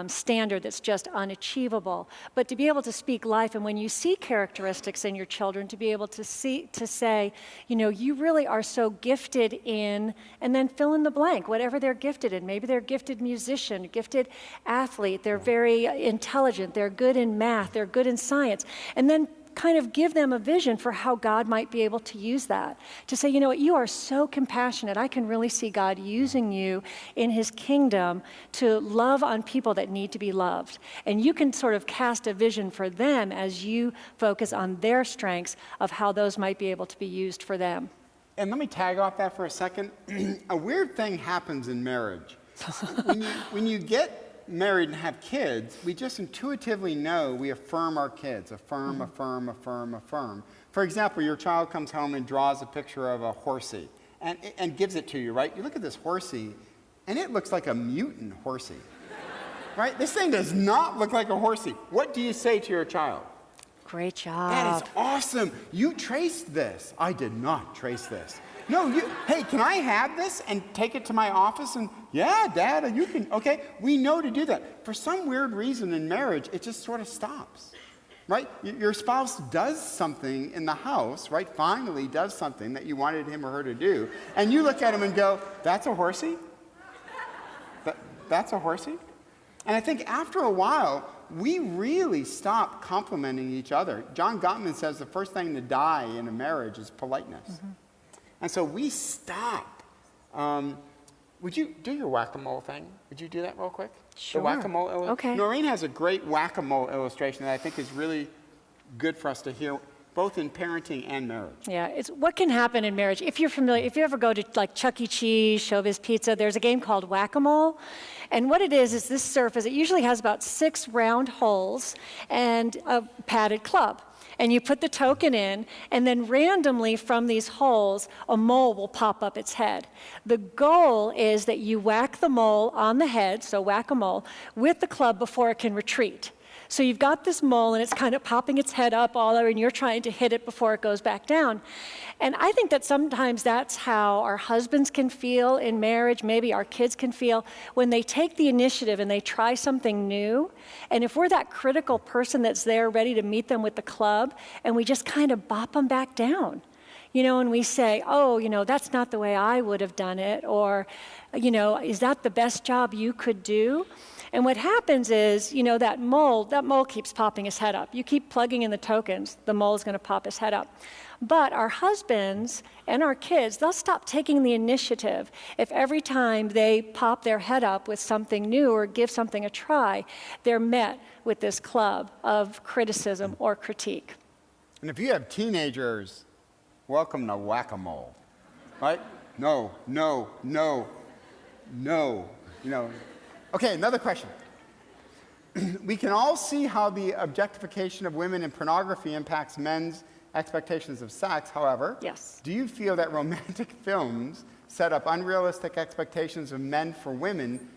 S9: standard that's just unachievable. But to be able to speak life, and when you see characteristics in your children, to be able to say, you really are so gifted in, and then fill in the blank, whatever they're gifted in. Maybe they're a gifted musician, gifted athlete, they're very intelligent, they're good in math, they're good in science, and then kind of give them a vision for how God might be able to use that. To say, you know what, you are so compassionate. I can really see God using you in his kingdom to love on people that need to be loved. And you can sort of cast a vision for them as you focus on their strengths of how those might be able to be used for them.
S1: And let me tag off that for a second. A weird thing happens in marriage. When you get married and have kids, we just intuitively know we affirm our kids. Affirm, affirm, affirm, affirm. For example, your child comes home and draws a picture of a horsey and gives it to you, right? You look at this horsey, and it looks like a mutant horsey, right? This thing does not look like a horsey. What do you say to your child?
S9: Great job.
S1: That is awesome. You traced this. I did not trace this. No, hey, can I have this and take it to my office? And yeah, Dad, you can, okay. We know to do that. For some weird reason in marriage, it just sort of stops, right? Your spouse does something in the house, right? Finally does something that you wanted him or her to do. And you look at him and go, that's a horsey? That's a horsey? And I think after a while, we really stop complimenting each other. John Gottman says the first thing to die in a marriage is politeness. And so we stop. Would you do your whack-a-mole thing? Would you do that real quick?
S9: Sure.
S1: The whack-a-mole illustration.
S9: Okay.
S1: Noreen has a great whack-a-mole illustration that I think is really good for us to hear, both in parenting and marriage.
S9: Yeah, it's what can happen in marriage. If you're familiar, if you ever go to like Chuck E. Cheese, Showbiz Pizza, there's a game called Whack-A-Mole. And what it is this surface, it usually has about 6 round holes and a padded club. And you put the token in, and then randomly from these holes, a mole will pop up its head. The goal is that you whack the mole on the head, so whack-a-mole, with the club before it can retreat. So you've got this mole, and it's kind of popping its head up all over, and you're trying to hit it before it goes back down. And I think that sometimes that's how our husbands can feel in marriage, maybe our kids can feel, when they take the initiative and they try something new. And if we're that critical person that's there ready to meet them with the club, and we just kind of bop them back down. And we say, oh, that's not the way I would have done it, or, is that the best job you could do? And what happens is, that mole keeps popping his head up. You keep plugging in the tokens, the mole's going to pop his head up. But our husbands and our kids, they'll stop taking the initiative if every time they pop their head up with something new or give something a try, they're met with this club of criticism or critique.
S1: And if you have teenagers, welcome to whack-a-mole, right? No, no, no, no. Okay, another question. We can all see how the objectification of women in pornography impacts men's expectations of sex. However,
S9: Yes.
S1: do you feel that romantic films set up unrealistic expectations of men for women,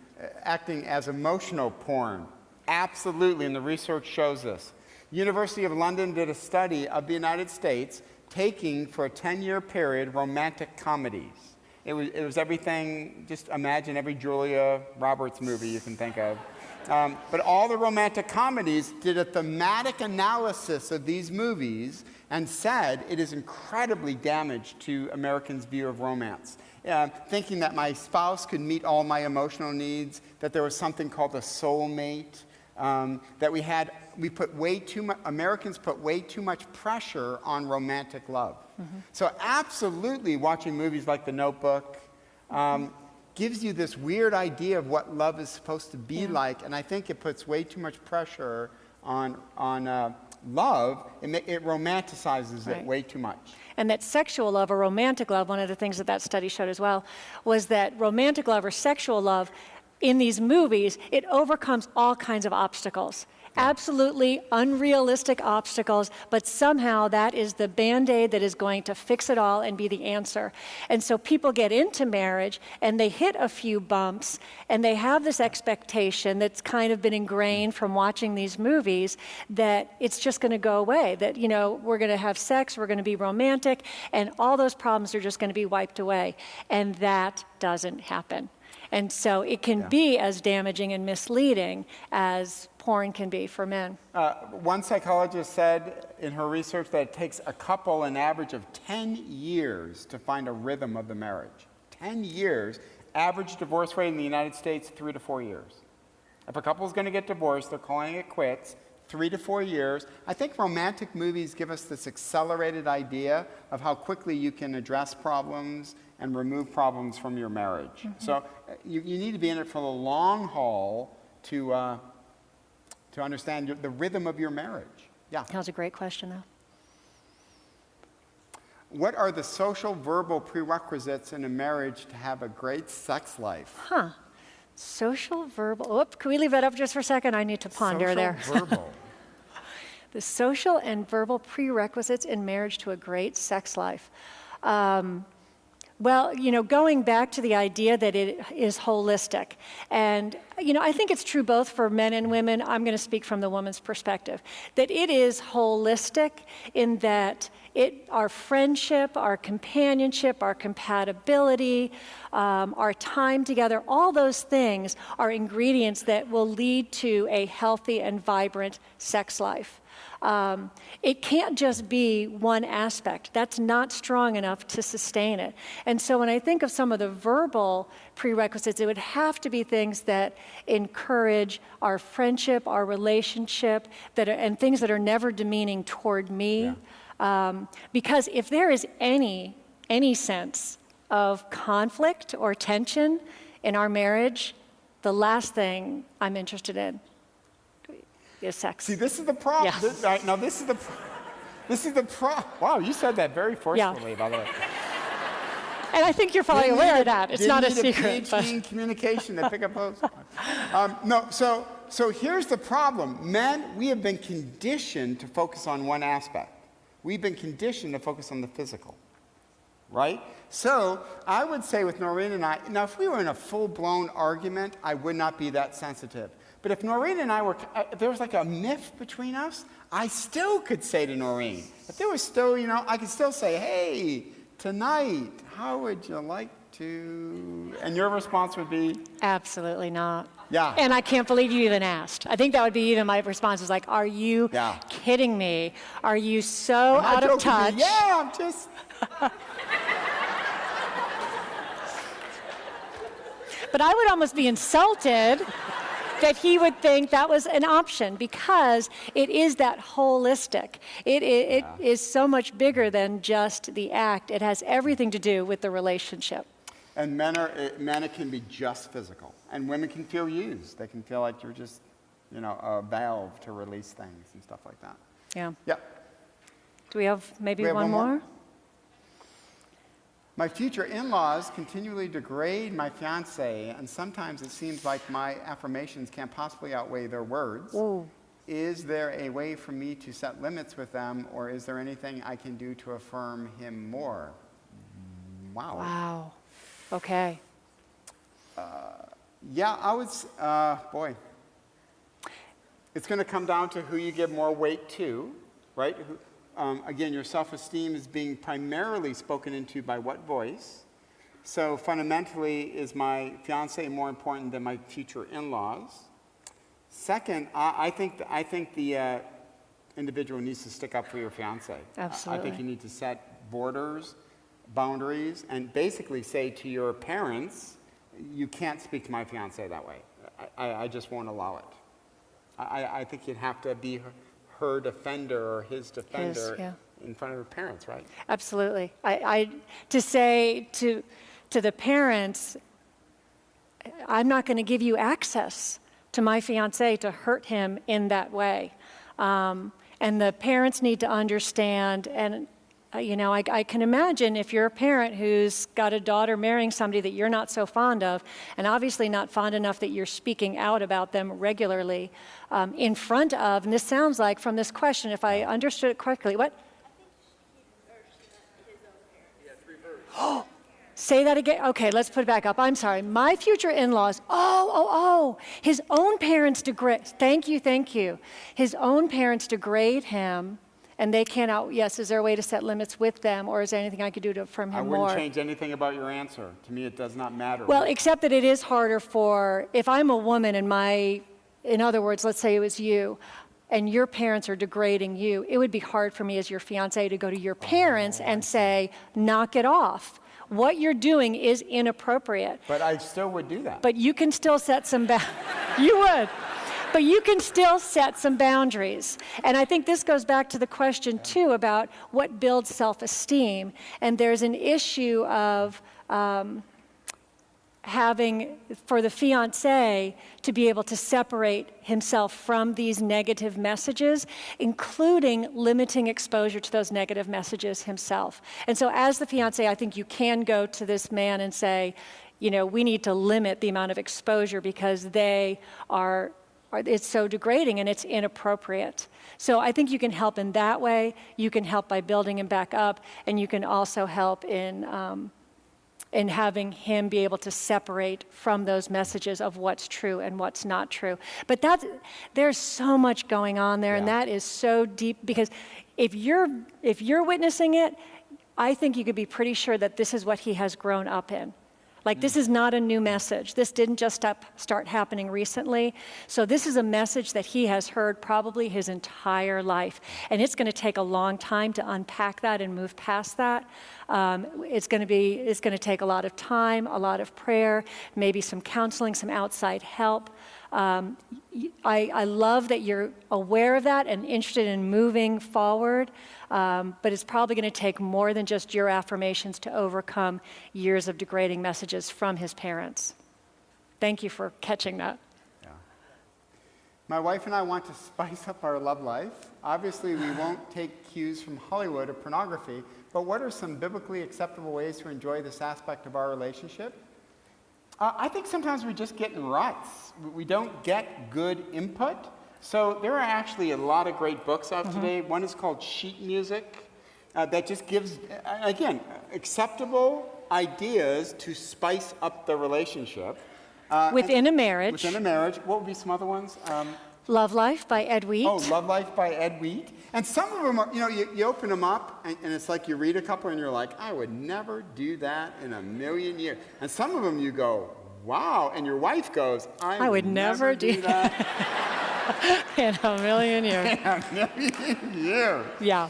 S1: acting as emotional porn? Absolutely, and the research shows this. University of London did a study of the United States taking, for a 10-year period, romantic comedies. It was everything, just imagine every Julia Roberts movie you can think of. But all the romantic comedies did a thematic analysis of these movies and said it is incredibly damaged to Americans' view of romance. Thinking that my spouse could meet all my emotional needs, that there was something called a soulmate, that Americans put way too much pressure on romantic love. Mm-hmm. So absolutely watching movies like The Notebook gives you this weird idea of what love is supposed to be like, and I think it puts way too much pressure on love. It romanticizes it way too much.
S9: And that sexual love or romantic love, one of the things that study showed as well, was that romantic love or sexual love in these movies, it overcomes all kinds of obstacles. Absolutely unrealistic obstacles, but somehow that is the Band-Aid that is going to fix it all and be the answer. And so people get into marriage and they hit a few bumps and they have this expectation that's kind of been ingrained from watching these movies that it's just going to go away, that, you know, we're going to have sex, we're going to be romantic, and all those problems are just going to be wiped away. And that doesn't happen. And so it can be as damaging and misleading as porn can be for men.
S1: One psychologist said in her research that it takes a couple an average of 10 years to find a rhythm of the marriage. 10 years. Average divorce rate in the United States, 3 to 4 years. If a couple is going to get divorced, they're calling it quits. 3 to 4 years. I think romantic movies give us this accelerated idea of how quickly you can address problems and remove problems from your marriage. Mm-hmm. So you need to be in it for the long haul to understand the rhythm of your marriage. Yeah.
S9: That was a great question, though.
S1: What are the social verbal prerequisites in a marriage to have a great sex life?
S9: Social verbal. Whoop, can we leave that up just for a second? I need to ponder there.
S1: Social verbal.
S9: The social and verbal prerequisites in marriage to a great sex life. Well, you know, going back to the idea that it is holistic. And, you know, I think it's true both for men and women. I'm going to speak from the woman's perspective. That it is holistic in that our friendship, our companionship, our compatibility, our time together, all those things are ingredients that will lead to a healthy and vibrant sex life. It can't just be one aspect. That's not strong enough to sustain it. And so when I think of some of the verbal prerequisites, it would have to be things that encourage our friendship, our relationship, and things that are never demeaning toward me. Yeah. Because if there is any sense of conflict or tension in our marriage, the last thing I'm interested in is sex.
S1: See, this is the problem.
S9: Yeah.
S1: This is the problem. Wow, you said that very forcefully, by the way.
S9: And I think you're probably aware of that. It's not a secret.
S1: PhD in communication to pick up those. So here's the problem. Men, we have been conditioned to focus on one aspect. We've been conditioned to focus on the physical, right? So I would say with Noreen and I, now if we were in a full-blown argument, I would not be that sensitive. But if Noreen and I were, if there was like a miff between us, I still could say to Noreen, if there was still, you know, I could still say, hey, tonight, how would you like to? And your response would be?
S9: Absolutely not.
S1: Yeah.
S9: And I can't believe you even asked. I think that would be even my response is like, are you kidding me? Are you so out of touch?
S1: I'm just.
S9: But I would almost be insulted that he would think that was an option because it is that holistic. It is so much bigger than just the act. It has everything to do with the relationship.
S1: And men it can be just physical. And women can feel used. They can feel like you're just, you know, a valve to release things and stuff like that.
S9: Yeah.
S1: Yep.
S9: Do we have maybe one more?
S1: My future in-laws continually degrade my fiance, and sometimes it seems like my affirmations can't possibly outweigh their words.
S9: Ooh.
S1: Is there a way for me to set limits with them, or is there anything I can do to affirm him more? Wow.
S9: Wow. Okay.
S1: Yeah, I would, boy. It's going to come down to who you give more weight to, right? Again, your self-esteem is being primarily spoken into by what voice? So fundamentally, is my fiance more important than my future in-laws? Second, I think the individual needs to stick up for your fiance.
S9: Absolutely.
S1: I think you need to set borders, boundaries, and basically say to your parents, you can't speak to my fiance that way. I just won't allow it. I think you'd have to be her defender or his defender in front of her parents, right?
S9: Absolutely. To say to the parents, I'm not going to give you access to my fiancé to hurt him in that way. And the parents need to understand, and I can imagine if you're a parent who's got a daughter marrying somebody that you're not so fond of, and obviously not fond enough that you're speaking out about them regularly in front of, and this sounds like from this question, if I understood it correctly, what? Oh, say that again. Okay, let's put it back up. I'm sorry. My future in-laws, his own parents degrade, thank you. His own parents degrade him. And they can't yes, is there a way to set limits with them, or is there anything I could do to affirm him more?
S1: I wouldn't change anything about your answer. To me, it does not matter.
S9: Well, except that it is harder if I'm a woman and in other words, let's say it was you, and your parents are degrading you, it would be hard for me as your fiancé to go to your parents and say, knock it off. What you're doing is inappropriate.
S1: But I still would do that.
S9: But you can still set some You would. But you can still set some boundaries. And I think this goes back to the question, too, about what builds self-esteem. And there's an issue of having, for the fiancé, to be able to separate himself from these negative messages, including limiting exposure to those negative messages himself. And so as the fiancé, I think you can go to this man and say, we need to limit the amount of exposure because it's so degrading and it's inappropriate. So I think you can help in that way. You can help by building him back up, and you can also help in having him be able to separate from those messages of what's true and what's not true. But there's so much going on there, and that is so deep, because if you're witnessing it, I think you could be pretty sure that this is what he has grown up in. Like, this is not a new message. This didn't just start happening recently. So this is a message that he has heard probably his entire life. And it's going to take a long time to unpack that and move past that. It's going to take a lot of time, a lot of prayer, maybe some counseling, some outside help. I love that you're aware of that and interested in moving forward. But it's probably going to take more than just your affirmations to overcome years of degrading messages from his parents. Thank you for catching that.
S1: Yeah. My wife and I want to spice up our love life. Obviously, we won't take cues from Hollywood or pornography, but what are some biblically acceptable ways to enjoy this aspect of our relationship? I think sometimes we just get in ruts. We don't get good input. So there are actually a lot of great books out today. One is called Sheet Music that just gives, again, acceptable ideas to spice up the relationship.
S9: Within a marriage.
S1: Within a marriage. What would be some other ones?
S9: Love Life by Ed Wheat.
S1: Oh, Love Life by Ed Wheat. And some of them are, you open them up and it's like you read a couple and you're like, I would never do that in a million years. And some of them you go, wow. And your wife goes, I would never do that.
S9: In a million years.
S1: In a million years.
S9: Yeah.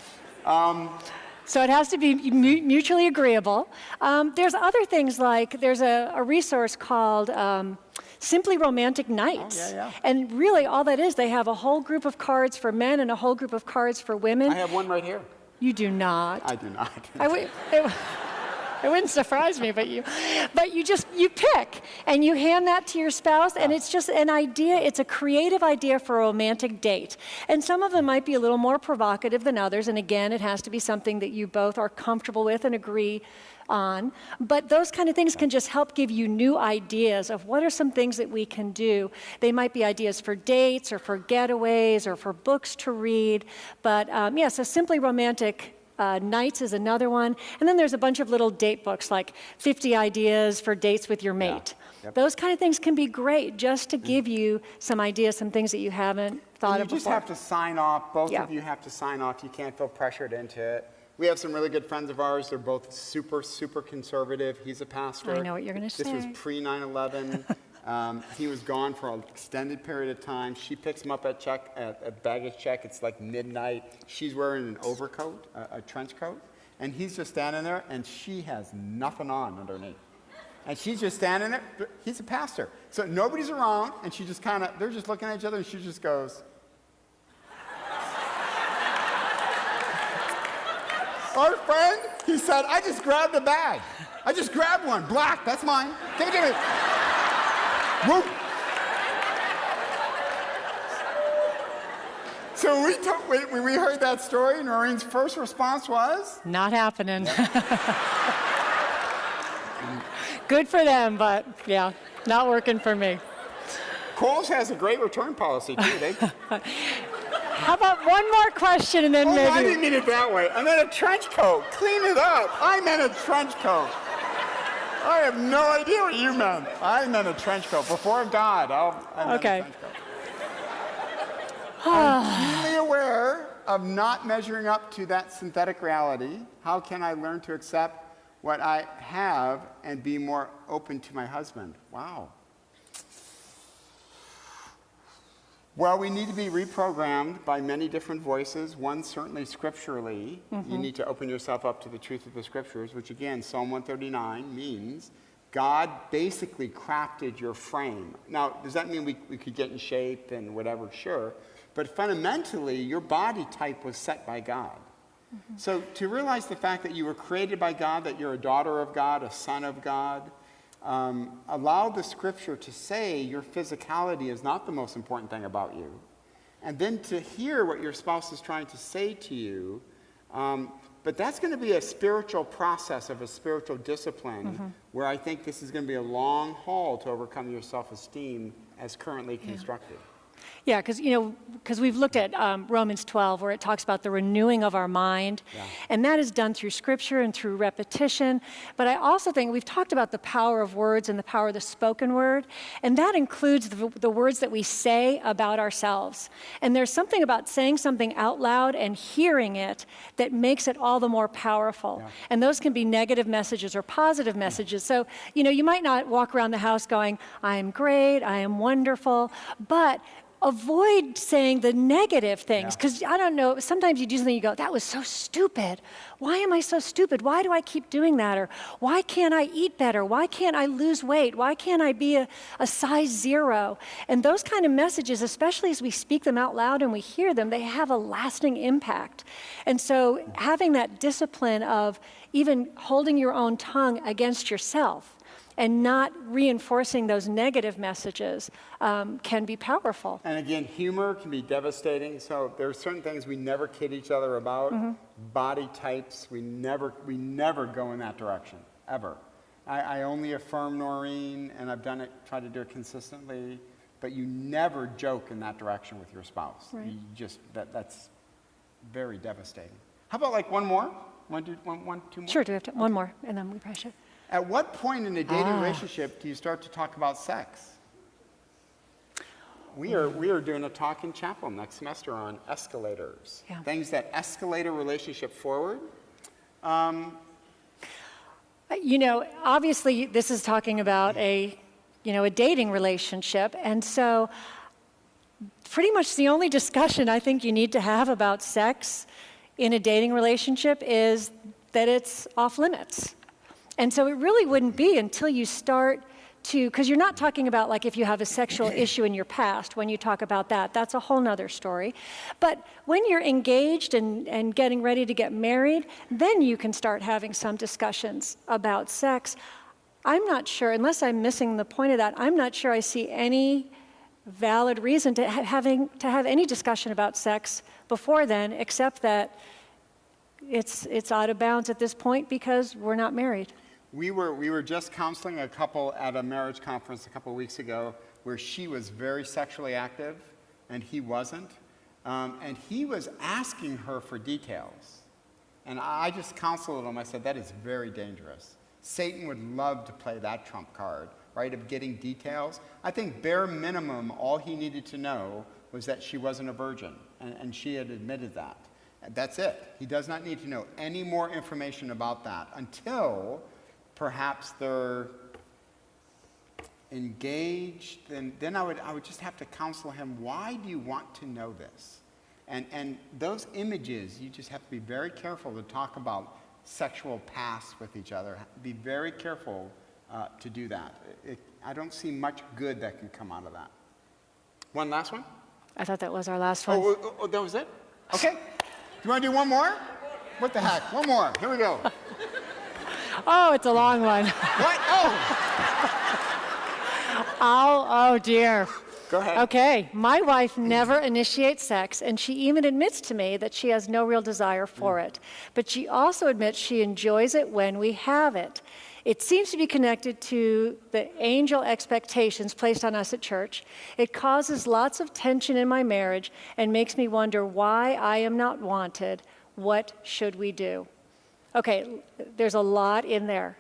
S9: So it has to be mutually agreeable. There's other things like, there's a resource called Simply Romantic Nights.
S1: Oh, yeah.
S9: And really all that is, they have a whole group of cards for men and a whole group of cards for women.
S1: I have one right here.
S9: You do not.
S1: I do not.
S9: It wouldn't surprise me, but you pick and you hand that to your spouse, and it's just an idea. It's a creative idea for a romantic date. And some of them might be a little more provocative than others. And again, it has to be something that you both are comfortable with and agree on. But those kind of things can just help give you new ideas of what are some things that we can do. They might be ideas for dates or for getaways or for books to read. But so Simply Romantic Nights is another one. And then there's a bunch of little date books like 50 Ideas for Dates with Your Mate.
S1: Yep.
S9: Those kind of things can be great just to give you some ideas, some things that you haven't thought of before.
S1: You just have to sign off. Both
S9: Yeah.
S1: of you have to sign off. You can't feel pressured into it. We have some really good friends of ours. They're both super, super conservative. He's a pastor.
S9: I know what you're going to say.
S1: This was pre-9/11. He was gone for an extended period of time. She picks him up at baggage check. It's like midnight. She's wearing an overcoat, a trench coat, and he's just standing there, and she has nothing on underneath. And she's just standing there. He's a pastor, so nobody's around, and she just they're just looking at each other, and she just goes. Our friend, he said, I just grabbed a bag. I just grabbed one, black, that's mine. Give it to me. Whoop. So when we heard that story, Noreen's first response was?
S9: Not happening. Good for them, but yeah, not working for me.
S1: Kohl's has a great return policy, too.
S9: How about one more question and then maybe...
S1: I didn't mean it that way. I meant a trench coat. Clean it up. I meant a trench coat. I have no idea what you meant. I meant a trench coat. Before God, I meant a trench coat. I'm keenly aware of not measuring up to that synthetic reality. How can I learn to accept what I have and be more open to my husband? Wow. Well, we need to be reprogrammed by many different voices. One, certainly scripturally. You need to open yourself up to the truth of the scriptures, which again, Psalm 139 means God basically crafted your frame. Now, does that mean we could get in shape and whatever? Sure. But fundamentally, your body type was set by God. So to realize the fact that you were created by God, that you're a daughter of God, a son of God, allow the scripture to say your physicality is not the most important thing about you. And then to hear what your spouse is trying to say to you. But that's going to be a spiritual process of a spiritual discipline where I think this is going to be a long haul to overcome your self-esteem as currently constructed.
S9: Yeah, because we've looked at Romans 12, where it talks about the renewing of our mind, and that is done through Scripture and through repetition. But I also think we've talked about the power of words and the power of the spoken word, and that includes the words that we say about ourselves. And there's something about saying something out loud and hearing it that makes it all the more powerful. And those can be negative messages or positive messages. So, you might not walk around the house going, I am great, I am wonderful, but avoid saying the negative things, because I don't know, sometimes you do something, you go, that was so stupid. Why am I so stupid? Why do I keep doing that? Or why can't I eat better? Why can't I lose weight? Why can't I be a size 0? And those kind of messages, especially as we speak them out loud and we hear them, they have a lasting impact. And so having that discipline of even holding your own tongue against yourself and not reinforcing those negative messages can be powerful.
S1: And again, humor can be devastating. So there are certain things we never kid each other about. Body types, we never go in that direction, ever. I only affirm Noreen, and I've tried to do it consistently, but you never joke in that direction with your spouse.
S9: Right.
S1: You just, that's very devastating. How about like one more? Want to do one, two more?
S9: Sure, do we have one more, and then we probably should.
S1: At what point in a dating relationship do you start to talk about sex? We are doing a talk in chapel next semester on escalators. Things that escalate a relationship forward.
S9: Obviously this is talking about a dating relationship, and so pretty much the only discussion I think you need to have about sex in a dating relationship is that it's off limits. And so it really wouldn't be until you start to, because you're not talking about like if you have a sexual issue in your past, when you talk about that, that's a whole nother story. But when you're engaged and getting ready to get married, then you can start having some discussions about sex. I'm not sure, unless I'm missing the point of that, I'm not sure I see any valid reason to have any discussion about sex before then, except that it's out of bounds at this point because we're not married.
S1: We were just counseling a couple at a marriage conference a couple of weeks ago where she was very sexually active and he wasn't. And he was asking her for details. And I just counseled him. I said, that is very dangerous. Satan would love to play that trump card, right, of getting details. I think bare minimum, all he needed to know was that she wasn't a virgin, and she had admitted that. That's it. He does not need to know any more information about that until perhaps they're engaged. Then I would just have to counsel him, why do you want to know this? And those images, you just have to be very careful to talk about sexual past with each other. Be very careful to do that. I don't see much good that can come out of that. One last one?
S9: I thought that was our last one.
S1: Oh, that was it? Okay. Do you want to do one more? What the heck? One more. Here we go.
S9: Oh, it's a long one.
S1: What?
S9: Oh dear.
S1: Go ahead.
S9: Okay, my wife never initiates sex, and she even admits to me that she has no real desire for it. But she also admits she enjoys it when we have it. It seems to be connected to the angel expectations placed on us at church. It causes lots of tension in my marriage and makes me wonder why I am not wanted. What should we do? Okay, there's a lot in there.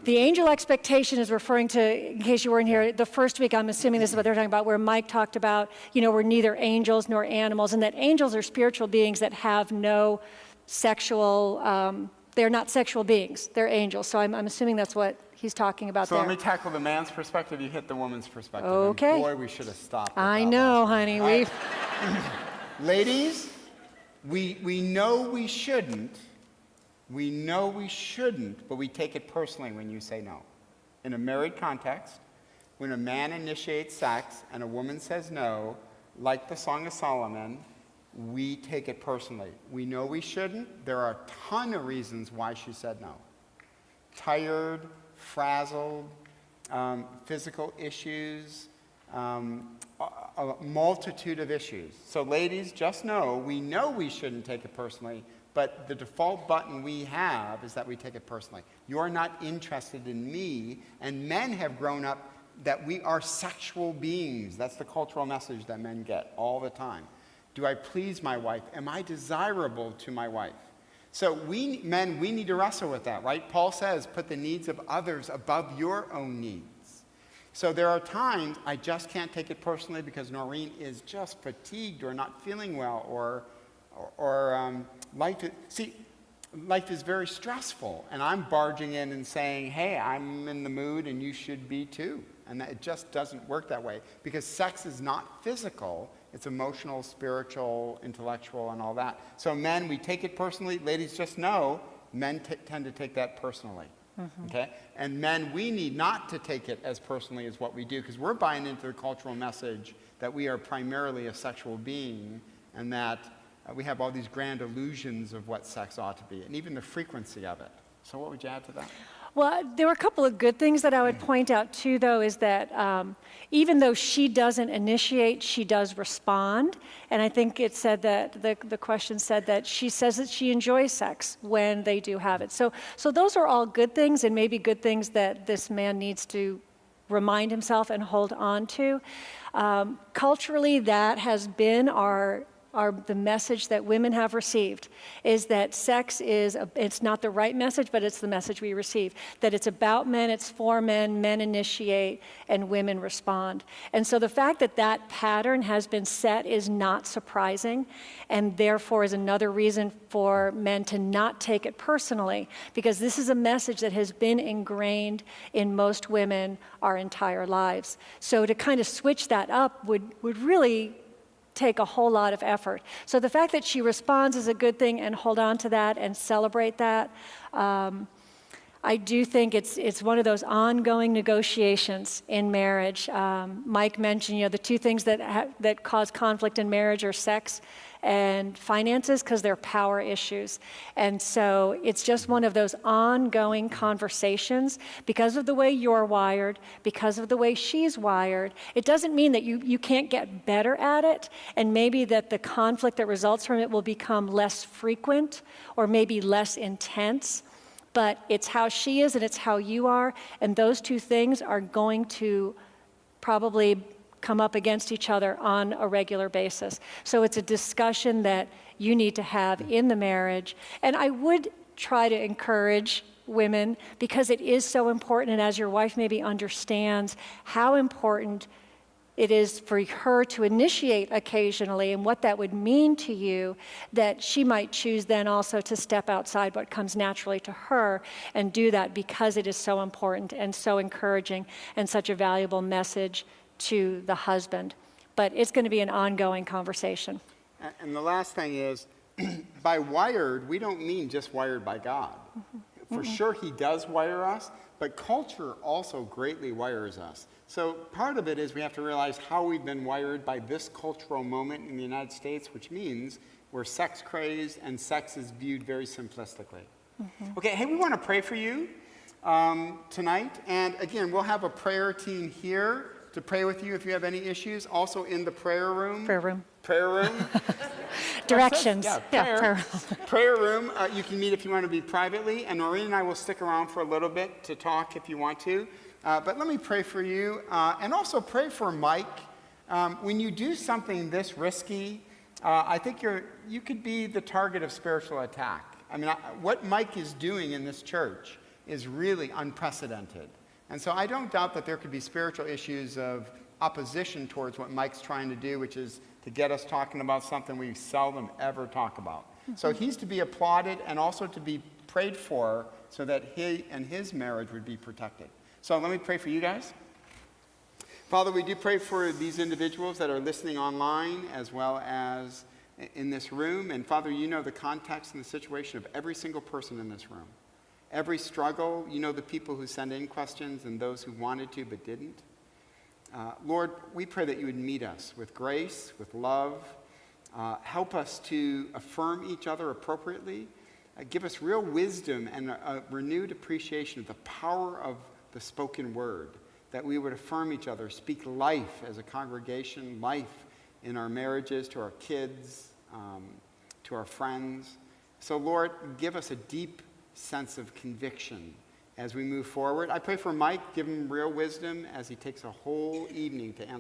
S9: The angel expectation is referring to, in case you weren't here, the first week, I'm assuming this is what they're talking about, where Mike talked about, we're neither angels nor animals, and that angels are spiritual beings that have no sexual, they're not sexual beings, they're angels. So I'm assuming that's what he's talking about
S1: so
S9: there.
S1: let me tackle the man's perspective, you hit the woman's perspective.
S9: Okay.
S1: And boy, we should have stopped.
S9: I know, honey.
S1: Ladies, we know we shouldn't. We know we shouldn't, but we take it personally when you say no. In a married context, when a man initiates sex and a woman says no, like the Song of Solomon, we take it personally. We know we shouldn't. There are a ton of reasons why she said no. Tired, frazzled, physical issues, a multitude of issues. So ladies, just know we shouldn't take it personally, but the default button we have is that we take it personally. You're not interested in me, and men have grown up that we are sexual beings. That's the cultural message that men get all the time. Do I please my wife? Am I desirable to my wife? So men, we need to wrestle with that, right? Paul says, put the needs of others above your own needs. So there are times I just can't take it personally because Noreen is just fatigued or not feeling well or life is very stressful, and I'm barging in and saying, hey, I'm in the mood and you should be too. And it just doesn't work that way because sex is not physical, it's emotional, spiritual, intellectual, and all that. So men, we take it personally. Ladies, just know, men tend to take that personally. Mm-hmm. Okay? And men, we need not to take it as personally as what we do because we're buying into the cultural message that we are primarily a sexual being and that we have all these grand illusions of what sex ought to be, and even the frequency of it. So what would you add to that?
S9: Well, there were a couple of good things that I would point out too, though, is that even though she doesn't initiate, she does respond. And I think it said that, the question said that she says that she enjoys sex when they do have it. So those are all good things, and maybe good things that this man needs to remind himself and hold on to. Culturally, that has been the message that women have received, is that sex it's not the right message, but it's the message we receive. That it's about men, it's for men, men initiate, and women respond. And so the fact that that pattern has been set is not surprising, and therefore is another reason for men to not take it personally, because this is a message that has been ingrained in most women our entire lives. So to kind of switch that up would really take a whole lot of effort. So the fact that she responds is a good thing, and hold on to that and celebrate that. I do think it's one of those ongoing negotiations in marriage. Mike mentioned, the two things that cause conflict in marriage are sex and finances, because they're power issues. And so it's just one of those ongoing conversations. Because of the way you're wired, because of the way she's wired, it doesn't mean that you can't get better at it, and maybe that the conflict that results from it will become less frequent or maybe less intense. But it's how she is and it's how you are, and those two things are going to probably come up against each other on a regular basis. So it's a discussion that you need to have in the marriage. And I would try to encourage women, because it is so important, and as your wife maybe understands how important it is for her to initiate occasionally and what that would mean to you, that she might choose then also to step outside what comes naturally to her and do that, because it is so important and so encouraging and such a valuable message to the husband. But it's going to be an ongoing conversation.
S1: And the last thing is, by wired, we don't mean just wired by God. For sure, he does wire us, but culture also greatly wires us. So part of it is we have to realize how we've been wired by this cultural moment in the United States, which means we're sex crazed and sex is viewed very simplistically. Okay, hey, we want to pray for you tonight. And again, we'll have a prayer team here to pray with you if you have any issues. Also in the prayer room. Prayer room.
S9: Directions.
S1: Prayer room. You can meet if you want to be privately. And Noreen and I will stick around for a little bit to talk if you want to. But let me pray for you, and also pray for Mike. When you do something this risky, I think you could be the target of spiritual attack. I mean, what Mike is doing in this church is really unprecedented. And so I don't doubt that there could be spiritual issues of opposition towards what Mike's trying to do, which is to get us talking about something we seldom ever talk about. So he's to be applauded and also to be prayed for so that he and his marriage would be protected. So let me pray for you guys. Father, we do pray for these individuals that are listening online as well as in this room. And Father, you know the context and the situation of every single person in this room. Every struggle, you know the people who send in questions and those who wanted to but didn't. Lord, we pray that you would meet us with grace, with love. Help us to affirm each other appropriately. Give us real wisdom and a renewed appreciation of the power of the spoken word, that we would affirm each other, speak life as a congregation, life in our marriages, to our kids, to our friends. So Lord, give us a deep sense of conviction as we move forward. I pray for Mike, give him real wisdom as he takes a whole evening to answer